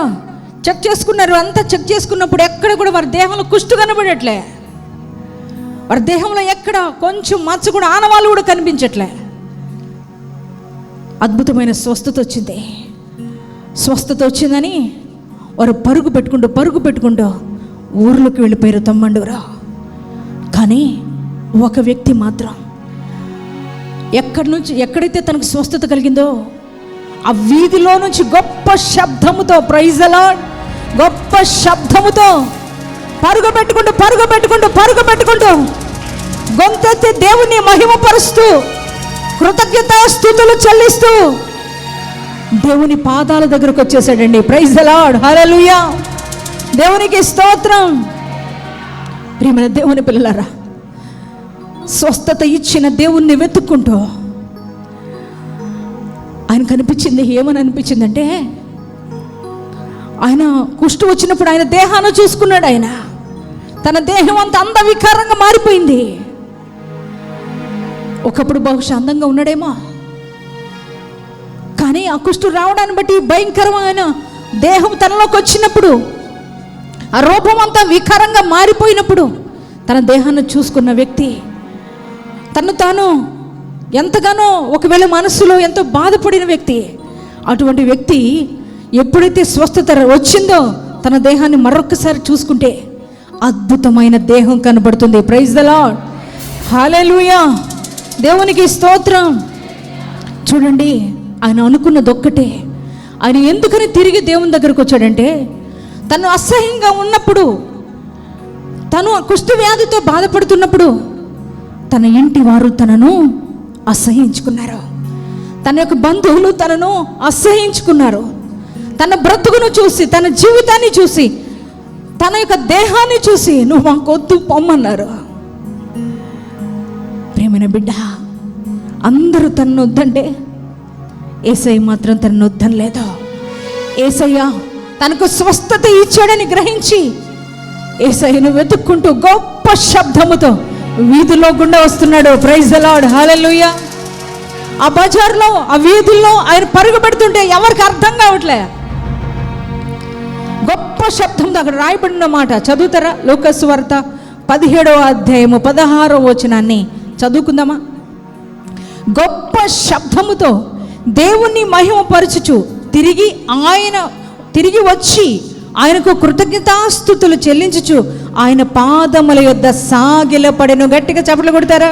చెక్ చేసుకున్నారు. అంతా చెక్ చేసుకున్నప్పుడు ఎక్కడ కూడా వారి దేహంలో కుష్టు కనబడట్లే. వారి దేహంలో ఎక్కడ కొంచెం మచ్చ కూడా, ఆనవాళ్ళు కూడా కనిపించట్లే. అద్భుతమైన స్వస్థత వచ్చింది. స్వస్థత వచ్చిందని వారు పరుగు పెట్టుకుంటూ ఊర్లోకి వెళ్ళిపోయారు తమ్మండురా. కానీ ఒక వ్యక్తి మాత్రం ఎక్కడైతే తనకు స్వస్థత కలిగిందో ఆ వీధిలో నుంచి గొప్ప శబ్దముతో, ప్రైజ్ ది లార్డ్, గొప్ప శబ్దముతో పరుగు పెట్టుకుంటూ గొంతెత్తి దేవుని మహిమపరుస్తూ కృతజ్ఞతాస్తుతులు చెల్లిస్తూ దేవుని పాదాల దగ్గరకు వచ్చేసాడండి. ప్రైజ్ ది లార్డ్, హల్లెలూయా. దేవునికి స్తోత్రం. ప్రియమైన దేవుని పిల్లలారా, స్వస్థత ఇచ్చిన దేవుణ్ణి వెతుక్కుంటూ ఆయన కనిపించింది. ఏమని అనిపించిందంటే, ఆయన కుష్టు వచ్చినప్పుడు ఆయన దేహాన్ని చూసుకున్నాడు. ఆయన తన దేహం అంత అందవికారంగా మారిపోయింది. ఒకప్పుడు బహుశా అందంగా ఉన్నాడేమో, కానీ ఆ కుష్టు రావడాన్ని బట్టి భయంకరమైన దేహం తనలోకి వచ్చినప్పుడు, ఆ రూపం అంతా వికారంగా మారిపోయినప్పుడు తన దేహాన్ని చూసుకున్న వ్యక్తి తను తాను ఎంతగానో ఒకవేళ మనసులో ఎంతో బాధపడిన వ్యక్తి, అటువంటి వ్యక్తి ఎప్పుడైతే స్వస్థత వచ్చిందో తన దేహాన్ని మరొకసారి చూసుకుంటే అద్భుతమైన దేహం కనబడుతుంది. ప్రైజ్ ది లార్డ్, హల్లెలూయా. దేవునికి స్తోత్రం. చూడండి, ఆయన అనుకున్నదొక్కటే. ఆయన ఎందుకని తిరిగి దేవుని దగ్గరకు వచ్చాడంటే, తను అసహ్యంగా ఉన్నప్పుడు, తను కుష్టు వ్యాధితో బాధపడుతున్నప్పుడు తన ఇంటి వారు తనను అసహ్యించుకున్నారు. తన యొక్క బంధువులు తనను అసహ్యించుకున్నారు. తన బ్రతుకును చూసి, తన జీవితాన్ని చూసి, తన యొక్క దేహాన్ని చూసి నువ్వు మాకొద్దు పొమ్మన్నారు. ప్రేమైన బిడ్డ, అందరూ తనను వద్దంటే యేసయ్య మాత్రం తనను వద్దనలేదు. యేసయ్య తనకు స్వస్థత ఇచ్చాడని గ్రహించి యేసయ్యను వెతుక్కుంటూ గొప్ప శబ్దముతో వీధిలో గుండా వస్తున్నాడు. ప్రైజ్ ది లార్డ్, హల్లెలూయా. ఆ బజార్లో, ఆ వీధుల్లో ఆయన పరుగు పెడుతుంటే ఎవరికి అర్థం కావట్లే. శబ్దంతో అక్కడ రాయబడిన మాట చదువుతారా? లూకాసు వార్త 17వ అధ్యాయము 16వ వచనాన్ని చదువుకుందామా? గొప్ప శబ్దముతో దేవుణ్ణి మహిమపరచుచు తిరిగి వచ్చి ఆయనకు కృతజ్ఞతాస్తుతులు చెల్లించుచు ఆయన పాదముల యొద్ద సాగిలపడెను. గట్టిగా చప్పట్లు కొడతారా?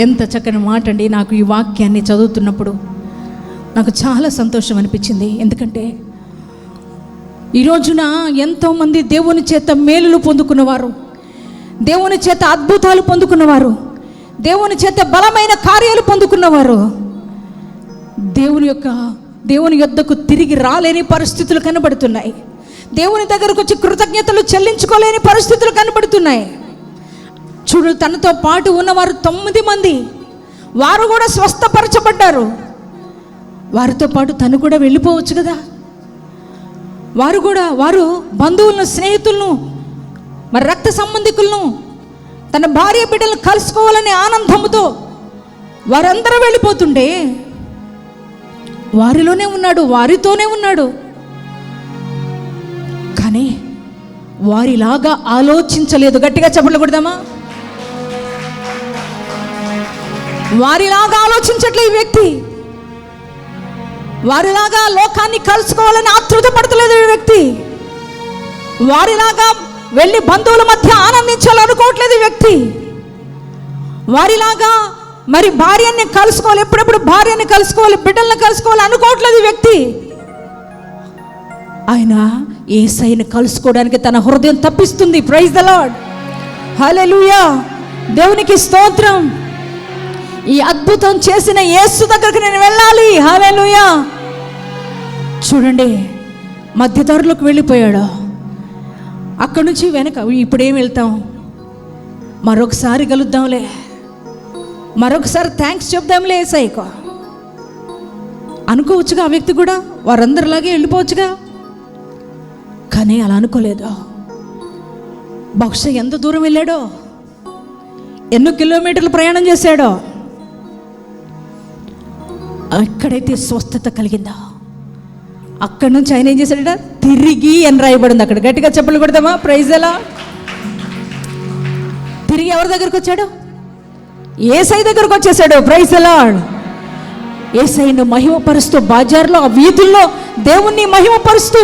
ఎంత చక్కని మాట అండి. నాకు ఈ వాక్యాన్ని చదువుతున్నప్పుడు నాకు చాలా సంతోషం అనిపించింది. ఎందుకంటే ఈ రోజున ఎంతోమంది దేవుని చేత మేలులు పొందుకున్నవారు, దేవుని చేత అద్భుతాలు పొందుకున్నవారు, దేవుని చేత బలమైన కార్యాలు పొందుకున్నవారు దేవుని యొద్దకు తిరిగి రాలేని పరిస్థితులు కనబడుతున్నాయి. దేవుని దగ్గరకు వచ్చి కృతజ్ఞతలు చెల్లించుకోలేని పరిస్థితులు కనబడుతున్నాయి. చూడు, తనతో పాటు ఉన్నవారు 9 మంది, వారు కూడా స్వస్థపరచబడ్డారు. వారితో పాటు తను కూడా వెళ్ళిపోవచ్చు కదా. వారు బంధువులను, స్నేహితులను, మరి రక్త సంబంధికులను, తన భార్య బిడ్డలను కలుసుకోవాలనే ఆనందంతో వారందరూ వెళ్ళిపోతుంటే వారిలోనే ఉన్నాడు, వారితోనే ఉన్నాడు. కానీ వారిలాగా ఆలోచించలేదు. గట్టిగా చప్పట్లు కొడదామా? వారిలాగా ఆలోచించట్లేదు ఈ వ్యక్తి. వారిలాగా లోకాన్ని కలుసుకోవాలని ఆతృత పడతలేదు ఈ వ్యక్తి. వారిలాగా వెళ్ళి బంధువుల మధ్య ఆనందించాలనుకోవట్లేదు ఈ వ్యక్తి. వారిలాగా మరి భార్యని కలుసుకోవాలి, ఎప్పుడెప్పుడు భార్యని కలుసుకోవాలి, బిడ్డల్ని కలుసుకోవాలి అనుకోవట్లేదు ఈ వ్యక్తి. ఆయన యేసయ్యని కలుసుకోవడానికి తన హృదయం తప్పిస్తుంది. ప్రైజ్ ద లార్డ్, హల్లెలూయా, దేవునికి స్తోత్రం. ఈ అద్భుతం చేసిన యేసు దగ్గరికి నేను వెళ్ళాలి. హల్లెలూయా. చూడండి, మధ్యదారులకు వెళ్ళిపోయాడు. అక్కడి నుంచి వెనక ఇప్పుడేం వెళ్తాం, మరొకసారి కలుద్దాంలే, మరొకసారి థ్యాంక్స్ చెప్దాంలే యేసయ్యకు అనుకోవచ్చుగా. ఆ వ్యక్తి కూడా వారందరిలాగే వెళ్ళిపోవచ్చుగా. కానీ అలా అనుకోలేదు. బహుశా ఎంత దూరం వెళ్ళాడో, ఎన్నో కిలోమీటర్లు ప్రయాణం చేశాడో. ఎక్కడైతే స్వస్థత కలిగిందో అక్కడి నుంచి ఆయన ఏం చేశాడట? తిరిగి అని రాయబడింది అక్కడ. గట్టిగా చెప్పులు కొడదామా? ప్రైజ్ ఎలా. తిరిగి ఎవరి దగ్గరకు వచ్చాడు? యేసయ్య దగ్గరకు వచ్చేసాడు. ప్రైజ్ ఎలా. యేసయ్యను మహిమపరుస్తూ బజార్లో, ఆ వీధుల్లో దేవుణ్ణి మహిమపరుస్తూ,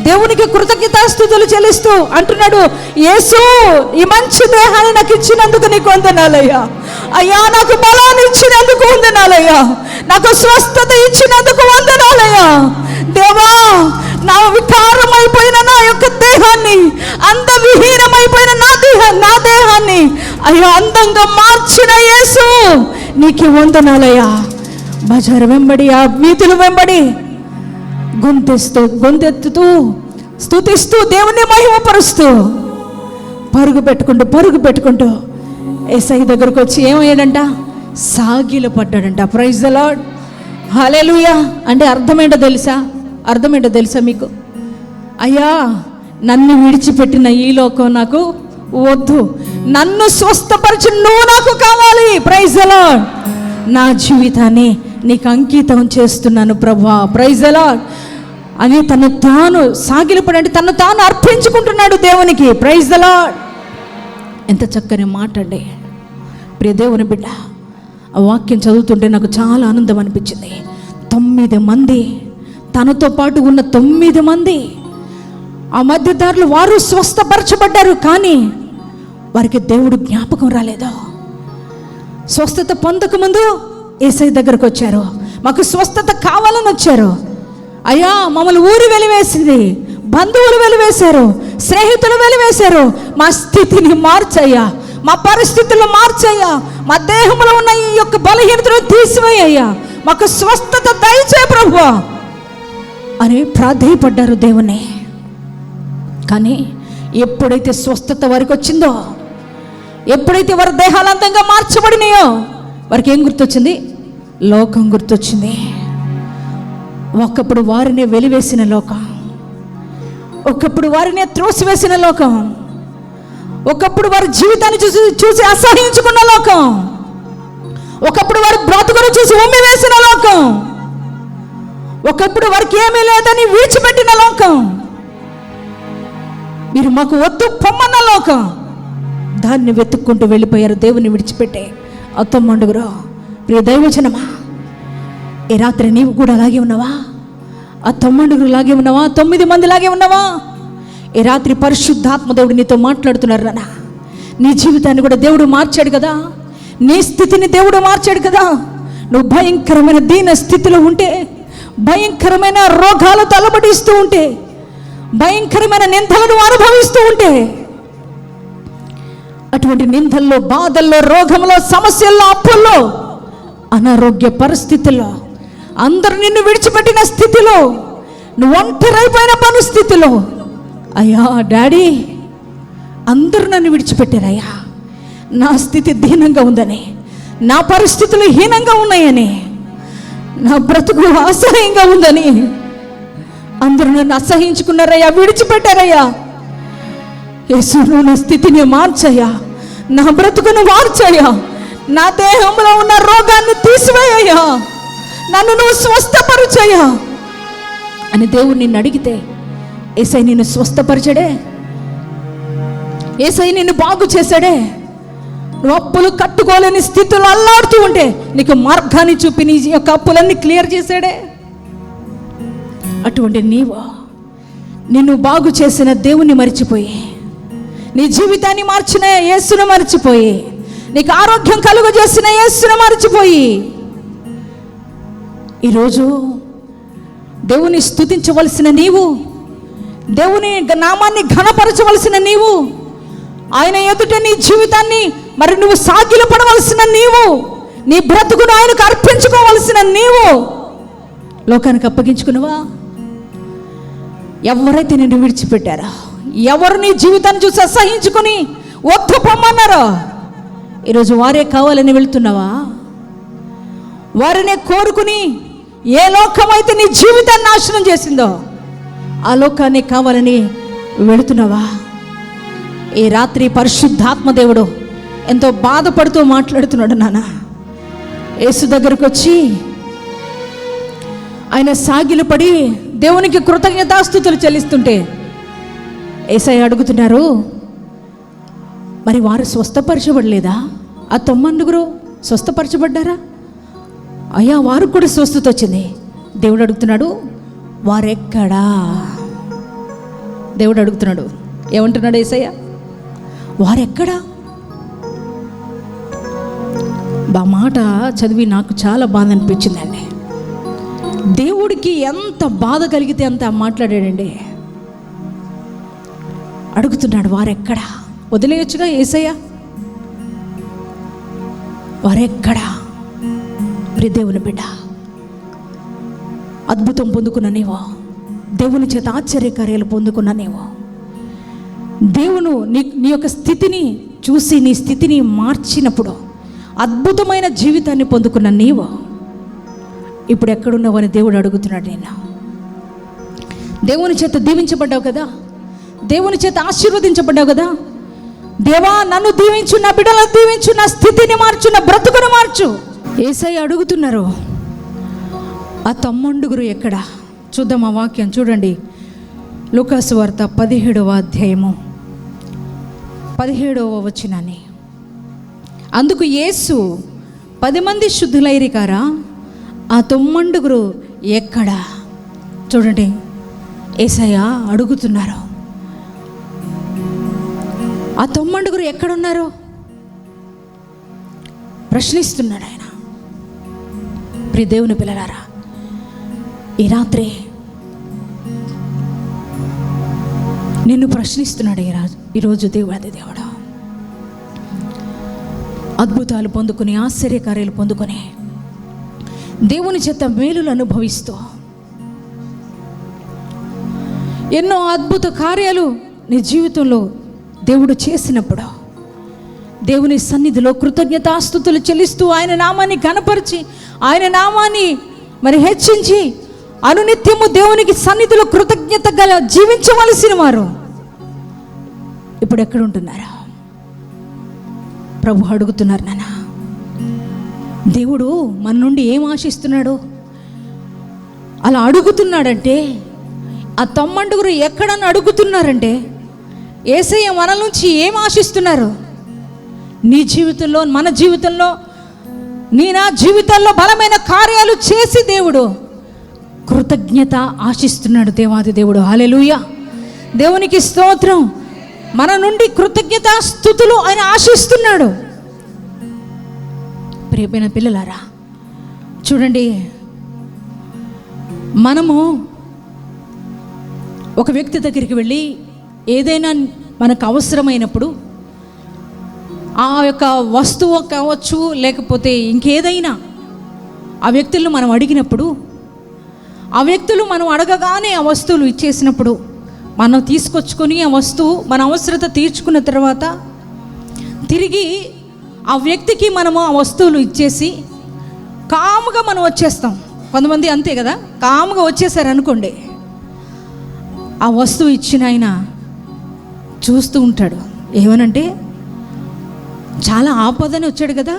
దేవునికి కృతజ్ఞతాస్తుతులు చెల్లిస్తూ అంటున్నాడు, యేసు, ఈ మంచి దేహాన్ని నాకు ఇచ్చినందుకు నీకు వందనాలయ్యా. అయ్యా, నాకు బలాన్ని ఇచ్చినందుకు వందనాలయ్యా. నాకు స్వస్థత ఇచ్చినందుకు వందనాలయ్యా. దేవా, నా వికారమైపోయిన నా యొక్క దేహాన్ని, అందవిహీనమైపోయిన నా దేహాన్ని అయ్యా అందంగా మార్చిన యేసు, నీకు వందనాలయ్యా. బజారు వెంబడి, ఆ వీధుల వెంబడి గొంతెత్తుతూ స్తుతిస్తూ దేవుణ్ణి మహిమపరుస్తూ పరుగు పెట్టుకుంటూ యేసయ్య దగ్గరకు వచ్చి ఏమయ్యాడంట? సాగిల పడ్డాడంట. ప్రైజ్ ద లార్డ్, హల్లెలూయా. అంటే అర్థమేంటో తెలుసా మీకు? అయ్యా, నన్ను విడిచిపెట్టిన ఈ లోకం నాకు వద్దు, నన్ను స్వస్థపరిచి నువ్వు నాకు కావాలి. Praise the Lord. నా జీవితాన్ని నీకు అంకితం చేస్తున్నాను ప్రభువా. ప్రైజ్ ద లార్డ్ అని తను తాను సాగిలపడండి, తను తాను అర్పించుకుంటున్నాడు దేవునికి. Praise the lord. ఎంత చక్కని మాట అండి ప్రియ దేవుని బిడ్డ. ఆ వాక్యం చదువుతుంటే నాకు చాలా ఆనందం అనిపించింది. 9 మంది, తనతో పాటు ఉన్న 9 మంది ఆ మధ్యదారులు వారు స్వస్థపరచబడ్డారు. కానీ వారికి దేవుడు జ్ఞాపకం రాలేదు. స్వస్థత పొందకముందు యేసయ్య దగ్గరకు వచ్చారు, మాకు స్వస్థత కావాలని వచ్చారు. అయ్యా, మమ్మల్ని ఊరు వెలివేసింది, బంధువులు వెలివేశారు, స్నేహితులు వెలివేశారు. మా స్థితిని మార్చయ్యా, మా పరిస్థితులు మార్చయ్యా, మా దేహంలో ఉన్న ఈ యొక్క బలహీనతను తీసివేయ్యా, మాకు స్వస్థత దయచే ప్రభువా అని ప్రాధేయపడ్డారు దేవుని. కానీ ఎప్పుడైతే స్వస్థత వారికి వచ్చిందో, ఎప్పుడైతే వారి దేహాలు అందంగా మార్చబడినాయో, వారికి ఏం గుర్తొచ్చింది? లోకం గుర్తొచ్చింది. ఒకప్పుడు వారిని వెలివేసిన లోకం, ఒకప్పుడు వారిని త్రోసివేసిన లోకం, ఒకప్పుడు వారి జీవితాన్ని చూసి అసహించుకున్న లోకం, ఒకప్పుడు వారి బ్రతుకును చూసి ఉమ్మివేసిన లోకం, ఒకప్పుడు వారికి ఏమీ లేదని విడిచిపెట్టిన లోకం, మీరు మాకు వద్దు పొమ్మన్న లోకం, దాన్ని వెతుక్కుంటూ వెళ్ళిపోయారు. దేవుని విడిచిపెట్టే ఆ తొమ్మండుగురు. ప్రియ దైవజనమా, ఈ రాత్రి నీవు కూడా అలాగే ఉన్నావా? ఆ తొమ్మండుగురు లాగే ఉన్నావా? 9 మంది లాగే ఉన్నావా? ఈ రాత్రి పరిశుద్ధాత్మ దేవుడు నీతో మాట్లాడుతున్నారు నాన్న. నీ జీవితాన్ని కూడా దేవుడు మార్చాడు కదా, నీ స్థితిని దేవుడు మార్చాడు కదా. నువ్వు భయంకరమైన దీన స్థితిలో ఉంటే, భయంకరమైన రోగాలతో అలమటిస్తూ ఉంటే, భయంకరమైన నిందలను అనుభవిస్తూ ఉంటే, అటువంటి నిందల్లో, బాధల్లో, రోగంలో, సమస్యల్లో, అప్పుల్లో, అనారోగ్య పరిస్థితుల్లో, అందరూ నిన్ను విడిచిపెట్టిన స్థితిలో, నువ్వు ఒంటరైపోయిన పరిస్థితిలో, అయ్యా డాడీ అందరూ నన్ను విడిచిపెట్టారయ్యా, నా స్థితి దీనంగా ఉందని, నా పరిస్థితులు హీనంగా ఉన్నాయని, నా బ్రతుకు అసహ్యంగా ఉందని అందరూ నన్ను అసహించుకున్నారయ్యా, విడిచిపెట్టారయ్యా. యేసు, నువ్వు నా స్థితిని మార్చయ్యా, నా బ్రతుకును మార్చయ్యా, నా దేహంలో ఉన్న రోగాన్ని తీసివేయ్యా, నన్ను నువ్వు స్వస్థపరచయ్యా అని దేవుడు నిన్ను అడిగితే, యేసయ్య నిన్ను స్వస్థపరిచాడే, యేసయ్య నిన్ను బాగు చేశాడే. నువ్వు అప్పులు కట్టుకోలేని స్థితిలో అల్లాడుతూ ఉంటే నీకు మార్గాన్ని చూపి నీ యొక్క అప్పులన్నీ క్లియర్ చేశాడే. అటువంటి నీవు నిన్ను బాగు చేసిన దేవుణ్ణి మర్చిపోయి, నీ జీవితాన్ని మార్చిన యేసును మర్చిపోయి, నీకు ఆరోగ్యం కలుగజేసిన యేసును మర్చిపోయి, ఈరోజు దేవుని స్తుతించవలసిన నీవు, దేవుని నామాన్ని ఘనపరచవలసిన నీవు, ఆయన ఎదుట నీ జీవితాన్ని మరి నువ్వు సాగిల పడవలసిన నీవు, నీ బ్రతుకును ఆయనకు అర్పించుకోవలసిన నీవు లోకానికి అప్పగించుకున్నావా? ఎవరైతే నిన్ను విడిచిపెట్టారో, ఎవరు నీ జీవితాన్ని చూసి అసహించుకుని ఒక్క పొమ్మన్నారో, ఈరోజు వారే కావాలని వెళ్తున్నావా? వారినే కోరుకుని ఏ లోకమైతే నీ జీవితాన్ని నాశనం చేసిందో ఆ లోకాన్ని కావాలని వెళుతున్నావా? ఈ రాత్రి పరిశుద్ధాత్మదేవుడు ఎంతో బాధపడుతూ మాట్లాడుతున్నాడు నాన్న. యేసు దగ్గరకు వచ్చి ఆయన సాగిలపడి దేవునికి కృతజ్ఞతాస్తుతులు చెల్లిస్తుంటే యేసయ్య అడుగుతున్నారు, మరి వారు స్వస్థపరచబడలేదా? ఆ 9 స్వస్థపరచబడ్డారా? అయ్యా, వారికి కూడా స్వస్థత వచ్చింది. దేవుడు అడుగుతున్నాడు, వారెక్కడా? దేవుడు అడుగుతున్నాడు, ఏమంటున్నాడు యేసయ్య? వారెక్కడా? ఆ మాట చదివి నాకు చాలా బాధ అనిపించిందండి. దేవుడికి ఎంత బాధ కలిగితే అంత మాట్లాడాడండి. అడుగుతున్నాడు, వారెక్కడా? వదిలేయచ్చుగా యేసయ్య, వారెక్కడా? ప్రియ దేవుని బిడ్డ, అద్భుతం పొందుకున్న నీవో, దేవుని చేత ఆశ్చర్యకార్యాలు పొందుకున్న నీవో, దేవుడు నీ యొక్క స్థితిని చూసి నీ స్థితిని మార్చినప్పుడు అద్భుతమైన జీవితాన్ని పొందుకున్న నీవు ఇప్పుడు ఎక్కడున్నావు అని దేవుడు అడుగుతున్నాడు. నేను దేవుని చేత దీవించబడ్డావు కదా, దేవుని చేత ఆశీర్వదించబడ్డావు కదా. దేవా, నన్ను దీవించు, నా బిడ్డలను దీవించు, నా స్థితిని మార్చు, నా బ్రతుకును మార్చు. యేసయ్య అడుగుతున్నారు. ఆ 9 ఎక్కడ? చూద్దాం ఆ వాక్యం. చూడండి, లూకాసు వార్త 17వ అధ్యాయము 17వ వచనాన్ని. అందుకు యేసు, 10 మంది శుద్ధులైరి కారా? ఆ 9 ఎక్కడ? చూడండి, యేసయ్య అడుగుతున్నారు, ఆ 9 ఎక్కడున్నారు? ప్రశ్నిస్తున్నాడు ఆయన. ప్రియ దేవుని పిల్లలారా, ఈ రాత్రి నిన్ను ప్రశ్నిస్తున్నాడు. ఈరోజు దేవుడు అద్భుతాలు పొందుకుని, ఆశ్చర్యకార్యాలు పొందుకొని, దేవుని చేత మేలులు అనుభవిస్తూ, ఎన్నో అద్భుత కార్యాలు నీ జీవితంలో దేవుడు చేసినప్పుడు దేవుని సన్నిధిలో కృతజ్ఞతాస్తుతులు చెల్లిస్తూ ఆయన నామాన్ని ఘనపరిచి, ఆయన నామాన్ని మరి హెచ్చించి అనునిత్యము దేవునికి సన్నిధిలో కృతజ్ఞత గల జీవించవలసిన వారు ఇప్పుడు ఎక్కడ ఉంటున్నారా? ప్రభు అడుగుతున్నారు, నాన్న, దేవుడు మన నుండి ఏం ఆశిస్తున్నాడు? అలా అడుగుతున్నాడంటే ఆ తొమ్మండుగురు ఎక్కడని అడుగుతున్నారంటే యేసయ్య మన నుంచి ఏం ఆశిస్తున్నారు? నీ జీవితంలో, మన జీవితంలో, నా జీవితంలో బలమైన కార్యాలు చేసి దేవుడు కృతజ్ఞత ఆశిస్తున్నాడు. దేవాది దేవుడు, హల్లెలూయా, దేవునికి స్తోత్రం. మన నుండి కృతజ్ఞత స్తుతులు ఆయన ఆశిస్తున్నాడు. ప్రియమైన పిల్లలారా, చూడండి, మనము ఒక వ్యక్తి దగ్గరికి వెళ్ళి ఏదైనా మనకు అవసరమైనప్పుడు, ఆ యొక్క వస్తువు కావచ్చు లేకపోతే ఇంకేదైనా ఆ వ్యక్తులను మనం అడిగినప్పుడు, ఆ వ్యక్తులు మనం అడగగానే ఆ వస్తువులు ఇచ్చేసినప్పుడు మనం తీసుకొచ్చుకొని ఆ వస్తువు మన అవసరత తీర్చుకున్న తర్వాత తిరిగి ఆ వ్యక్తికి మనము ఆ వస్తువులు ఇచ్చేసి కాముగా మనం వచ్చేస్తాం. కొంతమంది అంతే కదా, కాముగా వచ్చేసారు అనుకోండి, ఆ వస్తువు ఇచ్చిన ఆయన చూస్తూ ఉంటాడు. ఏమనంటే, చాలా ఆపదని వచ్చాడు కదా,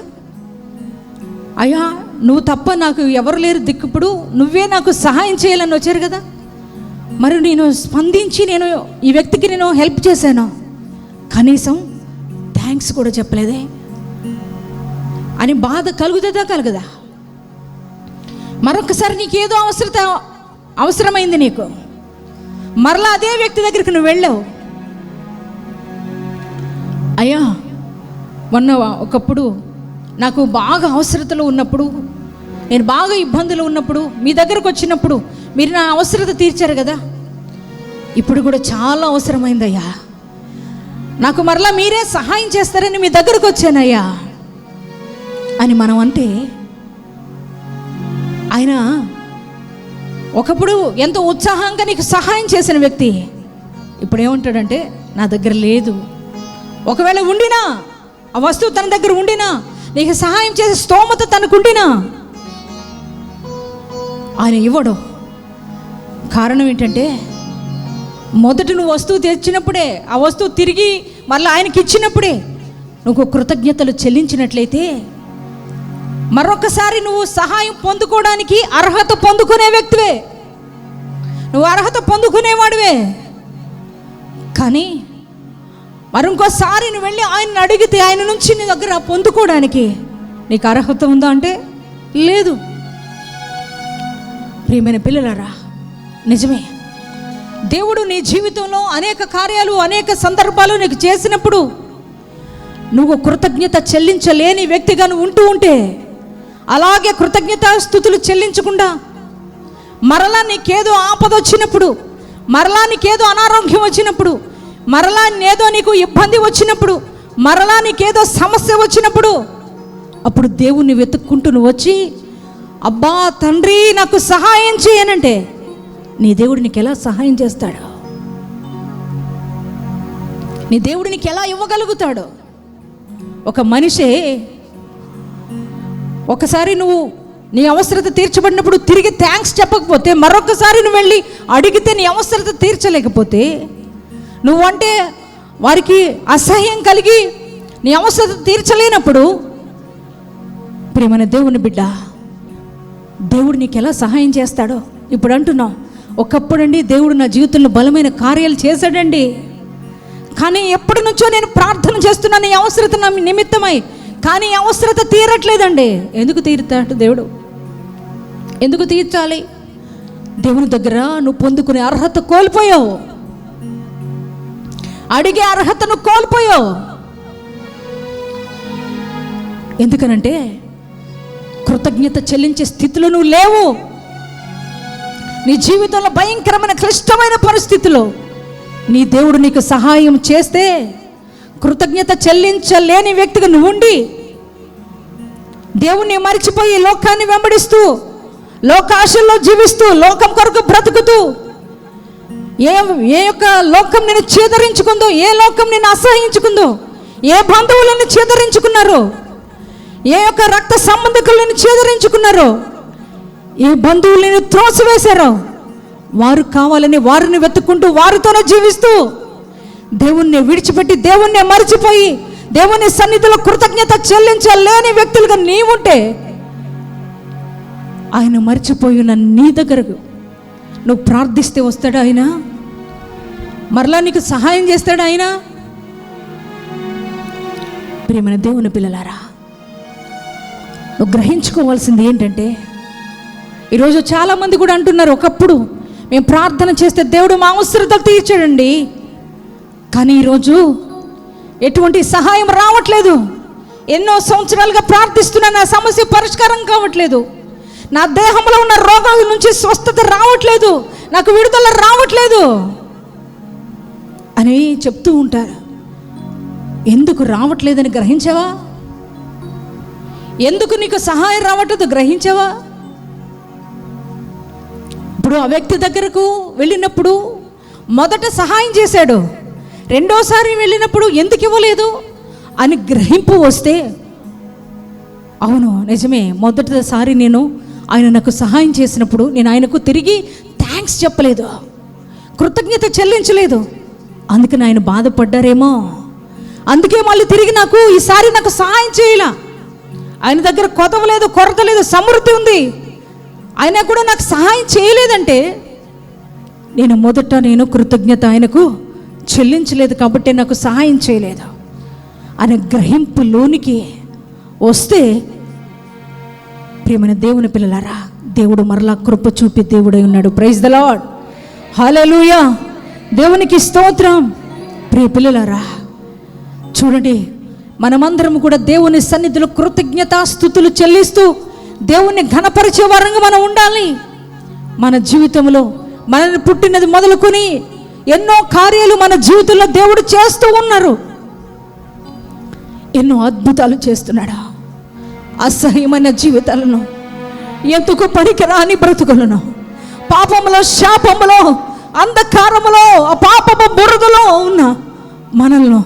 అయ్యా నువ్వు తప్ప నాకు ఎవరు లేరు దిక్కుప్పుడు, నువ్వే నాకు సహాయం చేయాలని వచ్చారు కదా, మరి నేను స్పందించి నేను ఈ వ్యక్తికి నేను హెల్ప్ చేశాను, కనీసం థ్యాంక్స్ కూడా చెప్పలేదే అని బాధ కలుగుతుందా కలగదా? మరొకసారి నీకేదో అవసరమైంది, నీకు మరలా అదే వ్యక్తి దగ్గరికి నువ్వు వెళ్ళావు. అయ్యా మొన్న ఒకప్పుడు నాకు బాగా అవసరతలో ఉన్నప్పుడు, నేను బాగా ఇబ్బందులు ఉన్నప్పుడు మీ దగ్గరకు వచ్చినప్పుడు మీరు నా అవసరత తీర్చారు కదా, ఇప్పుడు కూడా చాలా అవసరమైందయ్యా, నాకు మరలా మీరే సహాయం చేస్తారని మీ దగ్గరకు వచ్చానయ్యా అని మనం అంటే, ఆయన ఒకప్పుడు ఎంతో ఉత్సాహంగా నీకు సహాయం చేసిన వ్యక్తి ఇప్పుడు ఏమంటాడంటే, నా దగ్గర లేదు. ఒకవేళ ఉండినా, ఆ వస్తువు తన దగ్గర ఉండినా, నీకు సహాయం చేసే స్తోమత తనకుండినా ఆయన ఇవ్వడు. కారణం ఏంటంటే, మొదట నువ్వు వస్తువు తెచ్చినప్పుడే, ఆ వస్తువు తిరిగి మళ్ళీ ఆయనకి ఇచ్చినప్పుడే నువ్వు కృతజ్ఞతలు చెల్లించినట్లయితే మరొకసారి నువ్వు సహాయం పొందుకోవడానికి అర్హత పొందుకునే వ్యక్తివే, నువ్వు అర్హత పొందుకునేవాడివే. కానీ మరొకసారి నువ్వు వెళ్ళి ఆయన్ని అడిగితే ఆయన నుంచి నీ దగ్గర పొందుకోవడానికి నీకు అర్హత ఉందా అంటే లేదు. ప్రియమైన పిల్లలారా, నిజమే, దేవుడు నీ జీవితంలో అనేక కార్యాలు, అనేక సందర్భాలు నీకు చేసినప్పుడు నువ్వు కృతజ్ఞత చెల్లించలేని వ్యక్తిగా నువ్వు ఉంటూ ఉంటే, అలాగే కృతజ్ఞత స్తుతులు చెల్లించకుండా మరలా నీకేదో ఆపద వచ్చినప్పుడు, మరలా నీకేదో అనారోగ్యం వచ్చినప్పుడు, మరలా ఏదో నీకు ఇబ్బంది వచ్చినప్పుడు, మరలా నీకేదో సమస్య వచ్చినప్పుడు, అప్పుడు దేవుణ్ణి వెతుక్కుంటూ నువ్వు వచ్చి, అబ్బా తండ్రి నాకు సహాయం చేయనంటే నీ దేవుడు నీకు ఎలా సహాయం చేస్తాడు? నీ దేవుడు నీకు ఎలా ఇవ్వగలుగుతాడు? ఒక మనిషే ఒకసారి నువ్వు నీ అవసరత తీర్చబడినప్పుడు తిరిగి థ్యాంక్స్ చెప్పకపోతే, మరొకసారి నువ్వు వెళ్ళి అడిగితే నీ అవసరత తీర్చలేకపోతే, నువ్వంటే వారికి అసహ్యం కలిగి నీ అవసరత తీర్చలేనప్పుడు, ప్రియమైన దేవుని బిడ్డ, దేవుడు నీకు ఎలా సహాయం చేస్తాడో ఇప్పుడు అంటున్నావు. ఒకప్పుడండి దేవుడు నా జీవితంలో బలమైన కార్యాలు చేశాడండి, కానీ ఎప్పటి నుంచో నేను ప్రార్థన చేస్తున్నాను ఈ అవసరత నా నిమిత్తమై, కానీ ఈ అవసరత తీరట్లేదండి. ఎందుకు తీరుతాడు దేవుడు? ఎందుకు తీర్చాలి? దేవుని దగ్గర నువ్వు పొందుకునే అర్హత కోల్పోయావు, అడిగే అర్హతను కోల్పోయావు. ఎందుకనంటే కృతజ్ఞత చెల్లించే స్థితిలో నువ్వు లేవు. నీ జీవితంలో భయంకరమైన క్లిష్టమైన పరిస్థితిలో నీ దేవుడు నీకు సహాయం చేస్తే కృతజ్ఞత చెల్లించలేని వ్యక్తిగా నువ్వు ఉండి దేవుణ్ణి మరిచిపోయి లోకాన్ని వెంబడిస్తూ, లోకాశల్లో జీవిస్తూ, లోకం కొరకు బ్రతుకుతూ, ఏ యొక్క లోకం నిన్ను చేదరించుకుందో, ఏ లోకం నిన్ను అసహించుకుందో, ఏ బంధువులను చేదరించుకున్నారో, ఏ యొక్క రక్త సంబంధికులను చేదరించుకున్నారో, ఏ బంధువులను త్రోసివేశారో, వారు కావాలని వారిని వెతుక్కుంటూ వారితోనే జీవిస్తూ దేవుణ్ణి విడిచిపెట్టి దేవుణ్ణి మరిచిపోయి దేవుని సన్నిధిలో కృతజ్ఞత చెల్లించలేని వ్యక్తులుగా నీవుంటే, ఆయన మరిచిపోయిన నీ దగ్గరకు నువ్వు ప్రార్థిస్తే వస్తాడు ఆయన, మరలా నీకు సహాయం చేస్తాడు ఆయన. ప్రియమైన దేవుని పిల్లలారా, నువ్వు గ్రహించుకోవాల్సింది ఏంటంటే, ఈరోజు చాలామంది కూడా అంటున్నారు, ఒకప్పుడు మేము ప్రార్థన చేస్తే దేవుడు మా అవసరతలు తీర్చాడండి, కానీ ఈరోజు ఎటువంటి సహాయం రావట్లేదు. ఎన్నో సంవత్సరాలుగా ప్రార్థిస్తున్నా, నా సమస్య పరిష్కారం కావట్లేదు, నా దేహంలో ఉన్న రోగాల నుంచి స్వస్థత రావట్లేదు, నాకు విడుదల రావట్లేదు అని చెప్తూ ఉంటారు. ఎందుకు రావట్లేదని గ్రహించావా? ఎందుకు నీకు సహాయం రావట్లేదు గ్రహించావా? ఇప్పుడు ఆ వ్యక్తి దగ్గరకు వెళ్ళినప్పుడు మొదట సహాయం చేశాడు, రెండోసారి వెళ్ళినప్పుడు ఎందుకు ఇవ్వలేదు అని గ్రహింపు వస్తే, అవును నిజమే, మొదటిసారి ఆయన నాకు సహాయం చేసినప్పుడు నేను ఆయనకు తిరిగి థ్యాంక్స్ చెప్పలేదు, కృతజ్ఞత చెల్లించలేదు, అందుకని ఆయన బాధపడ్డారేమో, అందుకే మళ్ళీ తిరిగి ఈసారి నాకు సహాయం చేయలా. ఆయన దగ్గర కొదవ లేదు, కొరత లేదు, సమృద్ధి ఉంది, ఆయన కూడా నాకు సహాయం చేయలేదంటే నేను కృతజ్ఞత ఆయనకు చెల్లించలేదు కాబట్టి నాకు సహాయం చేయలేదు అనే గ్రహింపులోనికి వస్తే, ప్రియమైన దేవుని పిల్లలారా, దేవుడు మరలా కృప చూపి దేవుడై ఉన్నాడు. ప్రైజ్ ద లార్డ్, హల్లెలూయా, దేవునికి స్తోత్రం. ప్రియ పిల్లలారా, చూడండి, మనమందరం కూడా దేవుని సన్నిధిలో కృతజ్ఞతాస్తుతులు చెల్లిస్తూ దేవుణ్ణి ఘనపరిచే వారంగా మనం ఉండాలి. మన జీవితంలో మనల్ని పుట్టినది మొదలుకొని ఎన్నో కార్యాలు మన జీవితంలో దేవుడు చేస్తూ ఉన్నారు, ఎన్నో అద్భుతాలు చేస్తున్నాడు. అసహ్యమైన జీవితాలను, ఎందుకు పనికిరాని బ్రతుకులను, పాపములో, శాపములో, అంధకారములో, ఆ పాపము బురదలో ఉన్న మనల్ని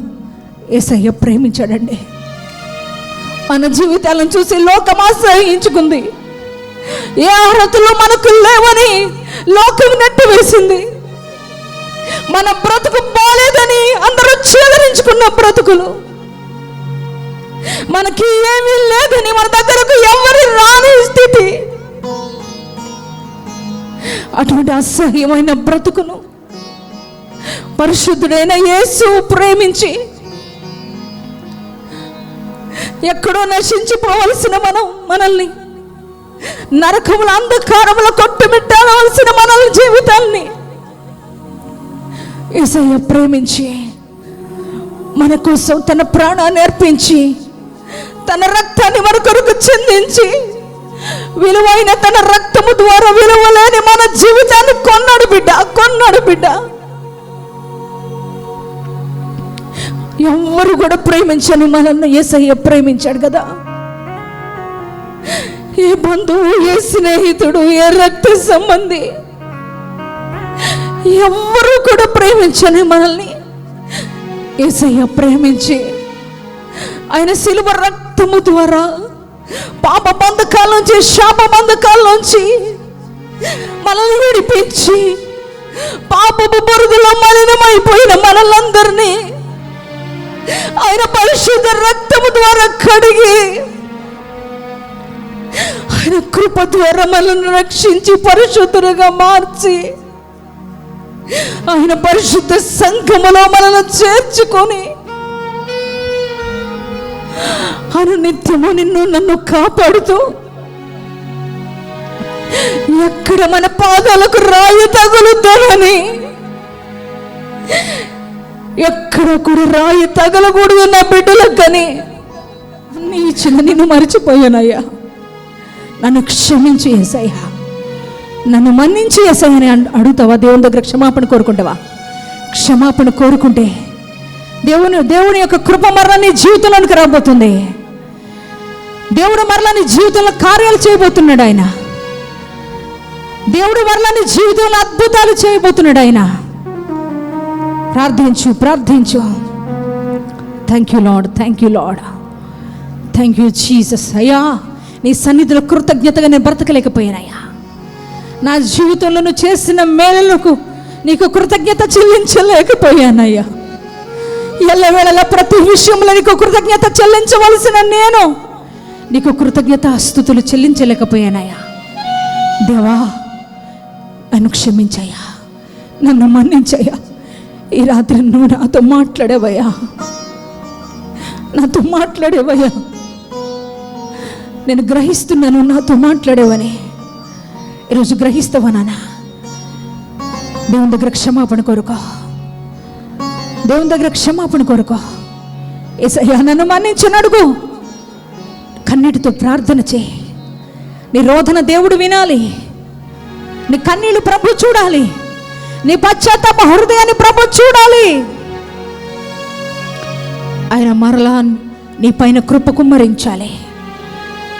యేసయ్య ప్రేమించాడండి. మన జీవితాలను చూసి లోకం ఆశ్రయించుకుంది, ఏ అర్హతలు మనకు లేవని లోకం నెట్టి వేసింది. మన బ్రతుకు బాలేదని అందరూ చేదరించుకున్న బ్రతుకులు, మనకి ఏమీ లేదని మన దగ్గరకు ఎవరి రాని స్థితి, అటువంటి అసహ్యమైన బ్రతుకును పరిశుద్ధుడైన యేసు ప్రేమించి, ఎక్కడో నశించిపోవలసిన మనల్ని నరకముల అంధకారముల కొట్టుమిట్టాలవలసిన మనల్ని జీవితాన్ని యేసయ్య ప్రేమించి మన కోసం తన ప్రాణాన్ని అర్పించి, తన రక్తాన్ని మన కొరకు చెందించి, విలువైన తన రక్తము ద్వారా విలువలేని మన జీవితాన్ని కొన్నాడు బిడ్డ. ఎవ్వరు కూడా ప్రేమించని మనల్ని యేసయ్య ప్రేమించాడు కదా. ఏ బంధువు, ఏ స్నేహితుడు, ఏ రక్త సంబంధి ఎవ్వరూ కూడా ప్రేమించని మనల్ని యేసయ్య ప్రేమించి, ఆయన శిలువ రక్తము ద్వారా పాప బంధకాల నుంచి, శాప బంధకాల నుంచి మనల్ని విడిపించి, పాపపు బురదలో మలినమైపోయిన మనల్నందరినీ ఆయన పరిశుద్ధ రక్తము ద్వారా కడిగి, ఆయన కృప ద్వారా మనల్ని రక్షించి పరిశుద్ధులుగా మార్చి, ఆయన పరిశుద్ధ సంఘములో మనల్ని చేర్చుకొని, ఆయన నిత్యము నన్ను కాపాడుతూ, ఎక్కడ మన పాదాలకు రాయి తగులుతానని, ఎక్కడ కూడా రాయి తగలకూడదు నా బిడ్డలకు, కానీ నీ చిన్న నిన్ను మర్చిపోయానయ్యా, నన్ను క్షమించి యేసయ్యా, నన్ను మన్నించి యేసయ్య అని అడుగుతావా? దేవుని దగ్గర క్షమాపణ కోరుకుంటావా? క్షమాపణ కోరుకుంటే దేవుని యొక్క కృప మరలా నీ జీవితంలోనికి రాబోతుంది. దేవుడు మరలా నీ జీవితంలో కార్యాలు చేయబోతున్నాడు. ఆయన దేవుడు మరలా నీ జీవితంలో అద్భుతాలు చేయబోతున్నాడు. ఆయన ప్రార్థించు. Thank you lord, thank you Jesus. అయ్యా, నీ సన్నిధిలో కృతజ్ఞతగా నేను బ్రతకలేకపోయానయ్యా. నా జీవితంలో నువ్వు చేసిన మేలులకు నీకు కృతజ్ఞత చెల్లించలేకపోయానయ్యా. ఎల్లవేళలా ప్రతి విషయంలో నీకు కృతజ్ఞత చెల్లించవలసిన నేను నీకు కృతజ్ఞత స్తుతులు చెల్లించలేకపోయానయ్యా. దేవా, నన్ను క్షమించయ్యా, నన్ను మన్నించయ్యా. ఈ రాత్రి నువ్వు నాతో మాట్లాడేవయ్యా, నాతో మాట్లాడేవయ్యా. నేను గ్రహిస్తున్నాను నాతో మాట్లాడేవని. ఈరోజు గ్రహిస్తావా నాన్న? దేవుని దగ్గర క్షమాపణ కోరుకో, దేవుని దగ్గర క్షమాపణ కోరుకో. యేసయ్యా నన్ను మన్నించని అడుగు. కన్నీటితో ప్రార్థన చేయి. నీ రోదన దేవుడు వినాలి, నీ కన్నీళ్ళు ప్రభు చూడాలి, నీ పశ్చాత్తాప హృదయాన్ని ప్రభు చూడాలి. ఆయన మరలా నీ పైన కృప కుమ్మరించాలి.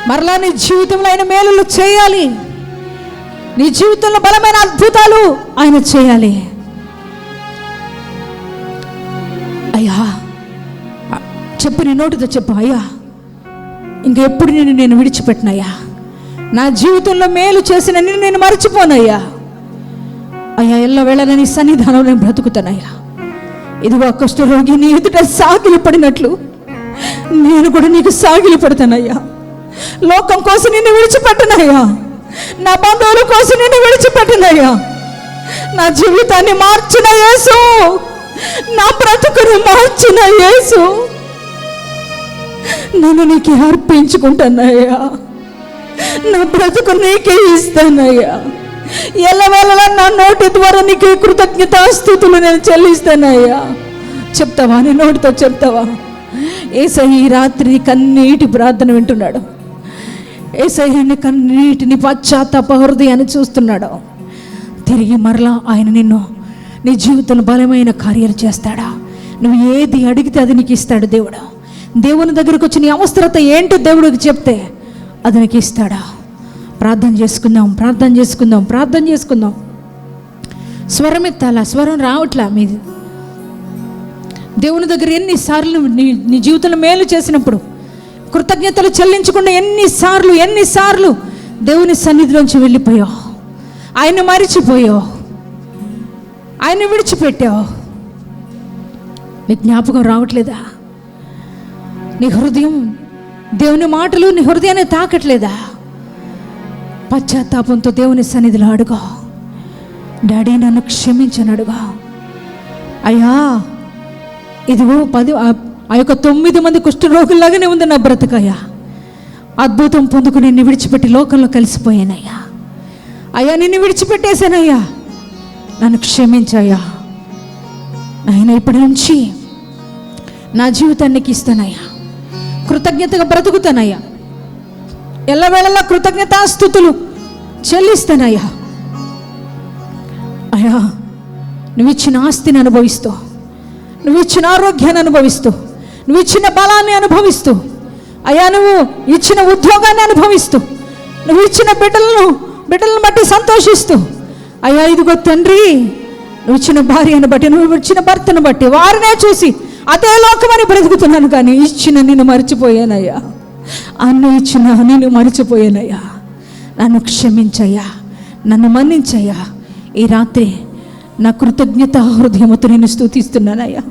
మరలా నీ జీవితంలో ఆయన మేలులు చేయాలి. నీ జీవితంలో బలమైన అద్భుతాలు ఆయన చేయాలి. అయ్యా చెప్పు, నీ నోటితో చెప్పు, అయ్యా ఇంకెప్పుడు నేను విడిచిపెట్టినయ్యా, నా జీవితంలో మేలు చేసిన నేను మర్చిపోనయ్యా. అయ్యా ఎల్లవేళ నీ సన్నిధానంలో నేను బ్రతుకుతానయ్యా. ఇదిగో కుష్ఠరోగి నీ ఎదుట సాగిలి పడినట్లు నేను కూడా నీకు సాగిలి పడతానయ్యా. లోకం కోసం నిన్ను విడిచిపెట్టనయ్యా, నా బంధువుల కోసం నిన్ను విడిచిపెట్టనయ్యా. నా జీవితాన్ని మార్చిన యేసు, నా బ్రతుకును మార్చిన యేసు, నన్ను నీకు అర్పించుకుంటానయ్యా. నా బ్రతుకు నీకే ఇస్తానయ్యా. ఎల్లవేళలా నా నోటి ద్వారా నీకు కృతజ్ఞతాస్తుతులు నేను చెల్లిస్తానయ్యా. చెప్తావా? నీ నోటితో చెప్తావా? యేసయ్య ఈ రాత్రి కన్నీటి ప్రార్థన వింటున్నాడు. యేసయ్య కన్నీటిని పశ్చాత్తాప హృదయాన్ని చూస్తున్నాడు. తిరిగి మరలా ఆయన నిన్ను నీ జీవితంలో బలమైన కార్యాలు చేస్తాడా? నువ్వు ఏది అడిగితే అది నీకు ఇస్తాడు దేవుడు. దేవుని దగ్గరకు వచ్చి నీ అవసరత ఏంటో దేవుడికి చెప్తే అది నీకు ఇస్తాడా? ప్రార్థన చేసుకుందాం, ప్రార్థన చేసుకుందాం, ప్రార్థన చేసుకుందాం. స్వరం ఎత్తాలా, స్వరం రావట్లా మీది. దేవుని దగ్గర ఎన్నిసార్లు నీ జీవితంలో మేలు చేసినప్పుడు కృతజ్ఞతలు చెల్లించకుండా ఎన్నిసార్లు దేవుని సన్నిధిలోంచి వెళ్ళిపోయావు, ఆయన మరిచిపోయావు, ఆయన విడిచిపెట్టావు. నీ జ్ఞాపకం రావట్లేదా? నీ హృదయం దేవుని మాటలు నీ హృదయాన్ని తాకట్లేదా? పశ్చాత్తాపంతో దేవుని సన్నిధిలో అడుగు. డాడీ నన్ను క్షమించని అడుగు. అయ్యా ఇదిగో 9 మంది కుష్ఠరోగుల్లాగానే ఉంది నా బ్రతకయ్యా. అద్భుతం పొందుకుని నిన్ను విడిచిపెట్టి లోకంలో కలిసిపోయానయ్యా. అయ్యా నిన్ను విడిచిపెట్టేశానయ్యా, నన్ను క్షమించయ్యా. ఆయన ఇప్పటి నుంచి నా జీవితానికి ఇస్తానయ్యా, కృతజ్ఞతగా బ్రతుకుతానయ్యా, ఎల్లవేళలా కృతజ్ఞతాస్తుతులు చెల్లిస్తానయ్యా. అయ్యా నువ్వు ఇచ్చిన ఆస్తిని అనుభవిస్తూ, నువ్వు ఇచ్చిన ఆరోగ్యాన్ని అనుభవిస్తూ, నువ్వు ఇచ్చిన బలాన్ని అనుభవిస్తూ, అయ్యా నువ్వు ఇచ్చిన ఉద్యోగాన్ని అనుభవిస్తూ, నువ్వు ఇచ్చిన బిడ్డలను బట్టి సంతోషిస్తూ, అయ్యా ఇదిగో తండ్రి నువ్వు ఇచ్చిన భార్యను బట్టి, నువ్వు ఇచ్చిన భర్తను బట్టి వారినే చూసి అదే లోకమని బ్రతుకుతున్నాను. కానీ ఇచ్చిన నిన్ను మర్చిపోయానయ్యా, అన్న ఇచ్చిన నిన్ను మర్చిపోయానయ్యా. నన్ను క్షమించయ్యా, నన్ను మన్నించయ్యా. ఈ రాత్రి నా కృతజ్ఞత హృదయముతో నేను స్తుతిస్తున్నానయ్యా.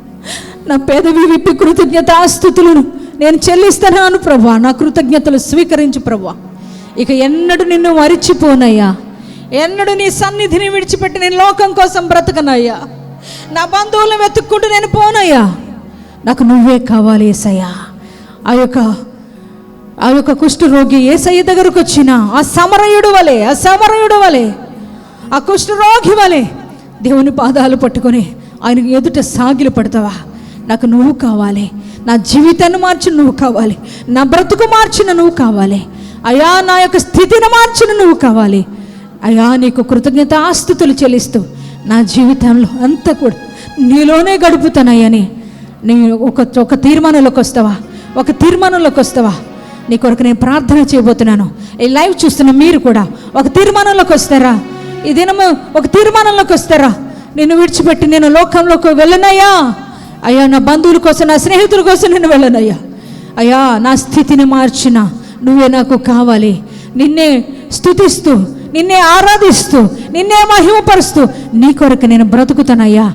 నా పేదవి విప్పి కృతజ్ఞతాస్తుతులను నేను చెల్లిస్తున్నాను ప్రభా. నా కృతజ్ఞతలు స్వీకరించు ప్రభా. ఇక ఎన్నడూ నిన్ను మరిచిపోనయ్యా, ఎన్నడూ నీ సన్నిధిని విడిచిపెట్టి నేను లోకం కోసం బ్రతకనయ్యా. నా బంధువులను వెతుక్కుంటూ నేను పోనయ్యా. నాకు నువ్వే కావాలి యేసయ్యా. ఆ యొక్క కుష్ఠరోగి యేసయ్య దగ్గరకు వచ్చిన ఆ సమరయుడు వలె ఆ కుష్ఠరోగి వలె దేవుని పాదాలు పట్టుకొని ఆయన ఎదుట సాగిలు పడతావా? నాకు నువ్వు కావాలి, నా జీవితాన్ని మార్చిన నువ్వు కావాలి, నా బ్రతుకు మార్చిన నువ్వు కావాలి అయ్యా, నా యొక్క స్థితిని మార్చిన నువ్వు కావాలి అయ్యా. నీకు కృతజ్ఞత ఆస్తుతులు చెల్లిస్తూ నా జీవితంలో అంతా కూడా నీలోనే గడుపుతానయ్యని నీ ఒక తీర్మానంలోకి వస్తావా? నీ కొరకు నేను ప్రార్థన చేయబోతున్నాను. ఈ లైవ్ చూస్తున్న మీరు కూడా ఒక తీర్మానంలోకి వస్తారా? ఈ దినము ఒక తీర్మానంలోకి వస్తారా? నిన్ను విడిచిపెట్టి నేను లోకంలోకి వెళ్ళనయ్యా. అయ్యా నా బంధువుల కోసం, నా స్నేహితుల కోసం నేను వెళ్ళనయ్యా. అయ్యా నా స్థితిని మార్చిన నువ్వే నాకు కావాలి. నిన్నే స్తుతిస్తూ, నిన్నే ఆరాధిస్తూ, నిన్నే మహిమపరుస్తూ నీ కొరకు నేను బ్రతుకుతానయ్యా.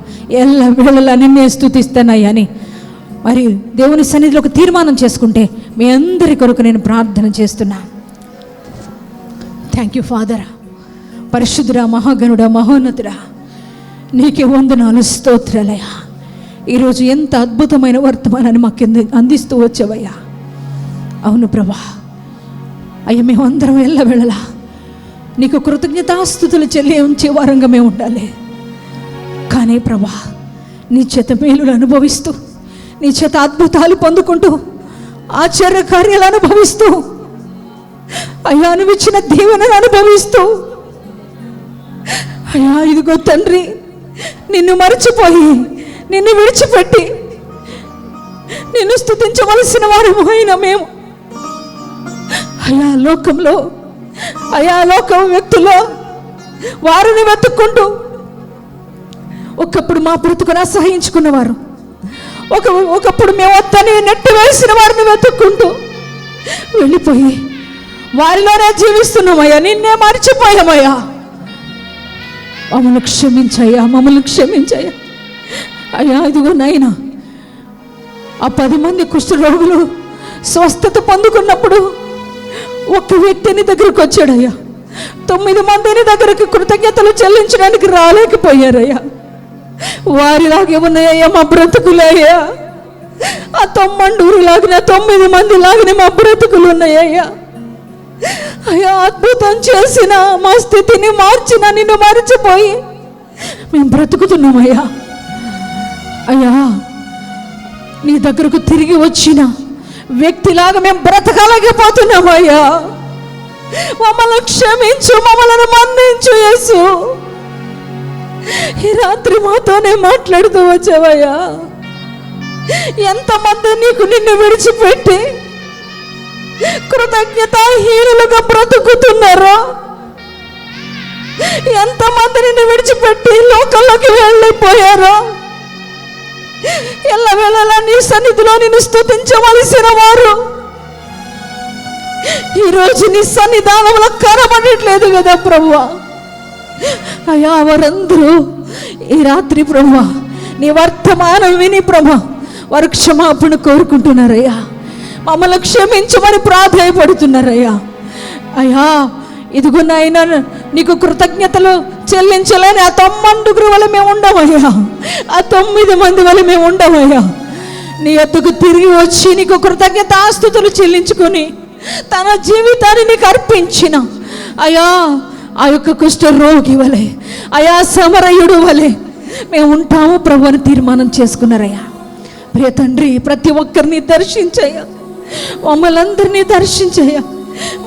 ఎల్ల వేళలా నిన్నే స్తుతిస్తానయ్యా అని మరి దేవుని సన్నిధిలో ఒక తీర్మానం చేసుకుంటే మీ అందరి కొరకు నేను ప్రార్థన చేస్తున్నా. Thank you father. పరిశుద్ధుడా, మహాగణుడా, మహోన్నతుడా, నీకే వందనాలు, స్తోత్రాలయ్యా. ఈరోజు ఎంత అద్భుతమైన వర్తమానాన్ని మాకు అందిస్తూ వచ్చావయ్యా. అవును ప్రభా, అయ్యా మేమందరం ఎల్లవేళలా నీకు కృతజ్ఞతాస్తుతులు చెల్లించే వారంగా మేము ఉండాలి. కానీ ప్రభా, నీ చేత మేలులు అనుభవిస్తూ, నీ చేత అద్భుతాలు పొందుకుంటూ, ఆశ్చర్య కార్యాలు అనుభవిస్తూ, అయ్యా నువ్విచ్చిన దీవెనను అనుభవిస్తూ, అయ్యా ఇదిగో తండ్రి, నిన్ను మరచిపోయి, నిన్ను విడిచిపెట్టి, నిన్ను స్తుతించవలసిన వారము అయిన మేము అయ్యా లోకంలో, అయ్యా లోకం వ్యక్తుల్లో వారిని వెతుక్కుంటూ, ఒకప్పుడు మా బ్రతుకును అసహించుకున్నవారు, ఒకప్పుడు మేము వద్దని నెట్టి వేసిన వారిని వెతుక్కుంటూ వెళ్ళిపోయి వారిలోనే జీవిస్తున్నామయ్యా. నిన్నే మర్చిపోయామయ్యా. మమ్మల్ని క్షమించయ్యా, మమ్మల్ని క్షమించయ్యా. అయ్యా ఇదిగో నాయనా, ఆ 10 మంది కుష్ఠరోగులు స్వస్థత పొందుకున్నప్పుడు ఒక్క వ్యక్తిని దగ్గరకు వచ్చాడయ్యా. 9 మందిని దగ్గరికి కృతజ్ఞతలు చెల్లించడానికి రాలేకపోయారయ్యా. వారిలాగే ఉన్నాయ్యా మా బ్రతుకులయ్యా. ఆ 9 లాగానే 9 మంది లాగానే మా బ్రతుకులు ఉన్నాయ్యా. అయ్యా అద్భుతం చేసిన, మా స్థితిని మార్చిన నిన్ను మరిచిపోయి మేము బ్రతుకుతున్నామయ్యా. అయ్యా నీ దగ్గరకు తిరిగి వచ్చిన వ్యక్తిలాగా మేము బ్రతకలేకపోతున్నామయ్యా. మమ్మల్ని క్షమించు, మమ్మల్ని మన్నించు యేసు. ఈ రాత్రి మాతోనే మాట్లాడుతూ వచ్చావయ్యా. ఎంతమంది నిన్ను విడిచిపెట్టి కృతజ్ఞతాహీనులుగా బ్రతుకుతున్నారో, ఎంతమంది నిన్ను విడిచిపెట్టి లోకంలోకి వెళ్ళిపోయారో, ఎల్లవేళలా నీ సన్నిధిలో నిన్ను స్తుతించవలసిన వారు ఈరోజు నీ సన్నిధానంలో కనబడట్లేదు కదా ప్రభువా. అయ్యా వారందరూ ఈ రాత్రి ప్రభువా నీ వర్తమానం విని ప్రభువా వారు క్షమాపణ కోరుకుంటున్నారయ్యా. మమ్మల్ని క్షమించమని ప్రాధాయపడుతున్నారయ్యా. అయ్యా ఇదిగో నాయనా, నీకు కృతజ్ఞతలు చెల్లించలేని ఆ 9 వల్ల మేము ఉండమయ్యా. ఆ 9 మంది వల్ల మేము ఉండమయ్యా. నీ ఎద్దుకు తిరిగి వచ్చి నీకు కృతజ్ఞతాస్తుతులు చెల్లించుకొని తన జీవితాన్ని నీకు అర్పించిన అయ్యా ఆ యొక్క కుష్ఠరోగి వలె, అయా సమరయుడు వలె మేము ఉంటాము ప్రభు అని తీర్మానం చేసుకున్నారయ్యా. ప్రియ తండ్రి, ప్రతి ఒక్కరిని దర్శించయ్యా, మమ్మల్ని అందరినీ దర్శించయ్యా.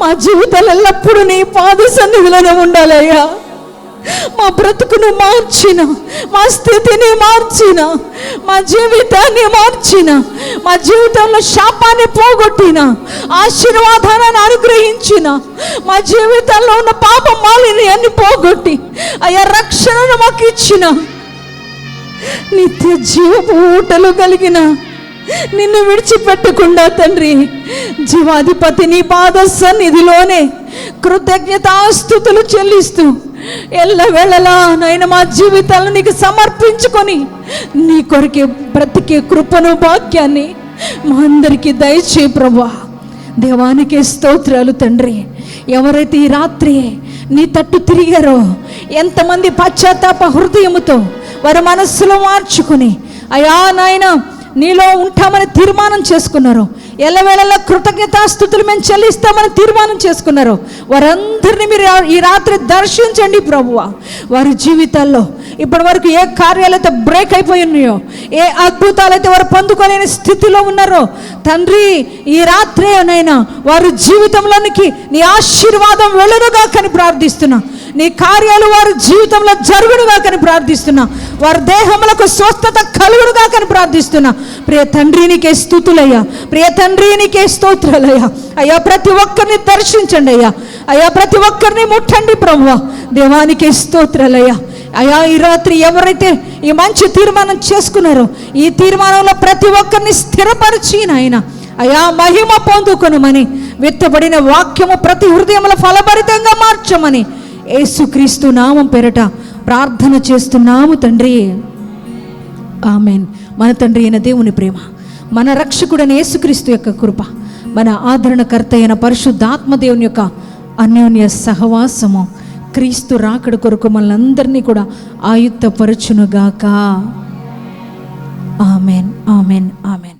మా జీవితాలు ఎల్లప్పుడూ నీ పాద సన్నిధిలోనే ఉండాలయ్యా. మా బ్రతుకును మార్చిన, మా స్థితిని మార్చిన, మా జీవితాన్ని మార్చిన, మా జీవితంలో శాపాన్ని పోగొట్టిన, ఆశీర్వాదాన్ని అనుగ్రహించిన, మా జీవితంలో ఉన్న పాప మాలిన్యాన్ని పోగొట్టి అయ్యా రక్షణను మాకు ఇచ్చిన నిత్య జీవపు ఊటలు కలిగిన నిన్ను విడిచిపెట్టకుండా తండ్రి, జీవాధిపతి నీ పాద సన్నిధిలోనే కృతజ్ఞతాస్తుతులు చెల్లిస్తూ ఎల్లవేళలా నాయన మా జీవితాలను నీకు సమర్పించుకొని నీ కొరకే బ్రతికే కృపను భాగ్యాన్ని మా అందరికీ దయచే ప్రభువా. దేవానికే స్తోత్రాలు తండ్రి. ఎవరైతే ఈ రాత్రి నీ తట్టు తిరిగారో, ఎంతమంది పశ్చాత్తాప హృదయముతో వారి మనస్సులో మార్చుకుని అయా నాయన నీలో ఉంటామని తీర్మానం చేసుకున్నారు, ఎల్లవేళలా కృతజ్ఞతాస్తుతులు మేము చెల్లిస్తామని తీర్మానం చేసుకున్నారు, వారందరినీ మీరు ఈ రాత్రి దర్శించండి ప్రభువా. వారి జీవితాల్లో ఇప్పటి వరకు ఏ కార్యాలైతే బ్రేక్ అయిపోయి ఉన్నాయో, ఏ అద్భుతాలైతే వారు పొందుకోలేని స్థితిలో ఉన్నారో తండ్రి, ఈ రాత్రే నైనా వారి జీవితంలోనికి నీ ఆశీర్వాదం వెళ్ళునుగా కని ప్రార్థిస్తున్నా. నీ కార్యాలు వారి జీవితంలో జరుగునుగా కని ప్రార్థిస్తున్నా. వారి దేహములకు స్వస్థత కలుగునుగా కని ప్రార్థిస్తున్నా. ప్రియ తండ్రి నీకే స్తుతులయ్యా, ప్రియ తండ్రి నీకే స్తోత్రాలయ్యా. అయ్యా ప్రతి ఒక్కరిని దర్శించండి అయ్యా. అయ్యా ప్రతి ఒక్కరిని ముట్టండి ప్రభువా. దేవానికే స్తోత్రాలయ్యా. అయ్యా ఈ రాత్రి ఎవరైతే ఈ మంచి తీర్మానం చేసుకున్నారో, ఈ తీర్మానంలో ప్రతి ఒక్కరిని స్థిరపరిచి నాయన అయ్యా మహిమ పొందుకొనమని, విత్తబడిన వాక్యము ప్రతి హృదయంలో ఫలభరితంగా మార్చమని యేసుక్రీస్తు నామం పేరట ప్రార్థన చేస్తున్నాము తండ్రి, ఆమెన్. మన తండ్రి అయిన దేవుని ప్రేమ, మన రక్షకుడైన యేసుక్రీస్తు యొక్క కృప, మన ఆదరణకర్త అయిన పరిశుద్ధాత్మ దేవుని యొక్క అన్యోన్య సహవాసము క్రీస్తు రాకడ కొరకు మనందరినీ కూడా ఆయుత్తపరచునుగాక. Amen, amen, amen.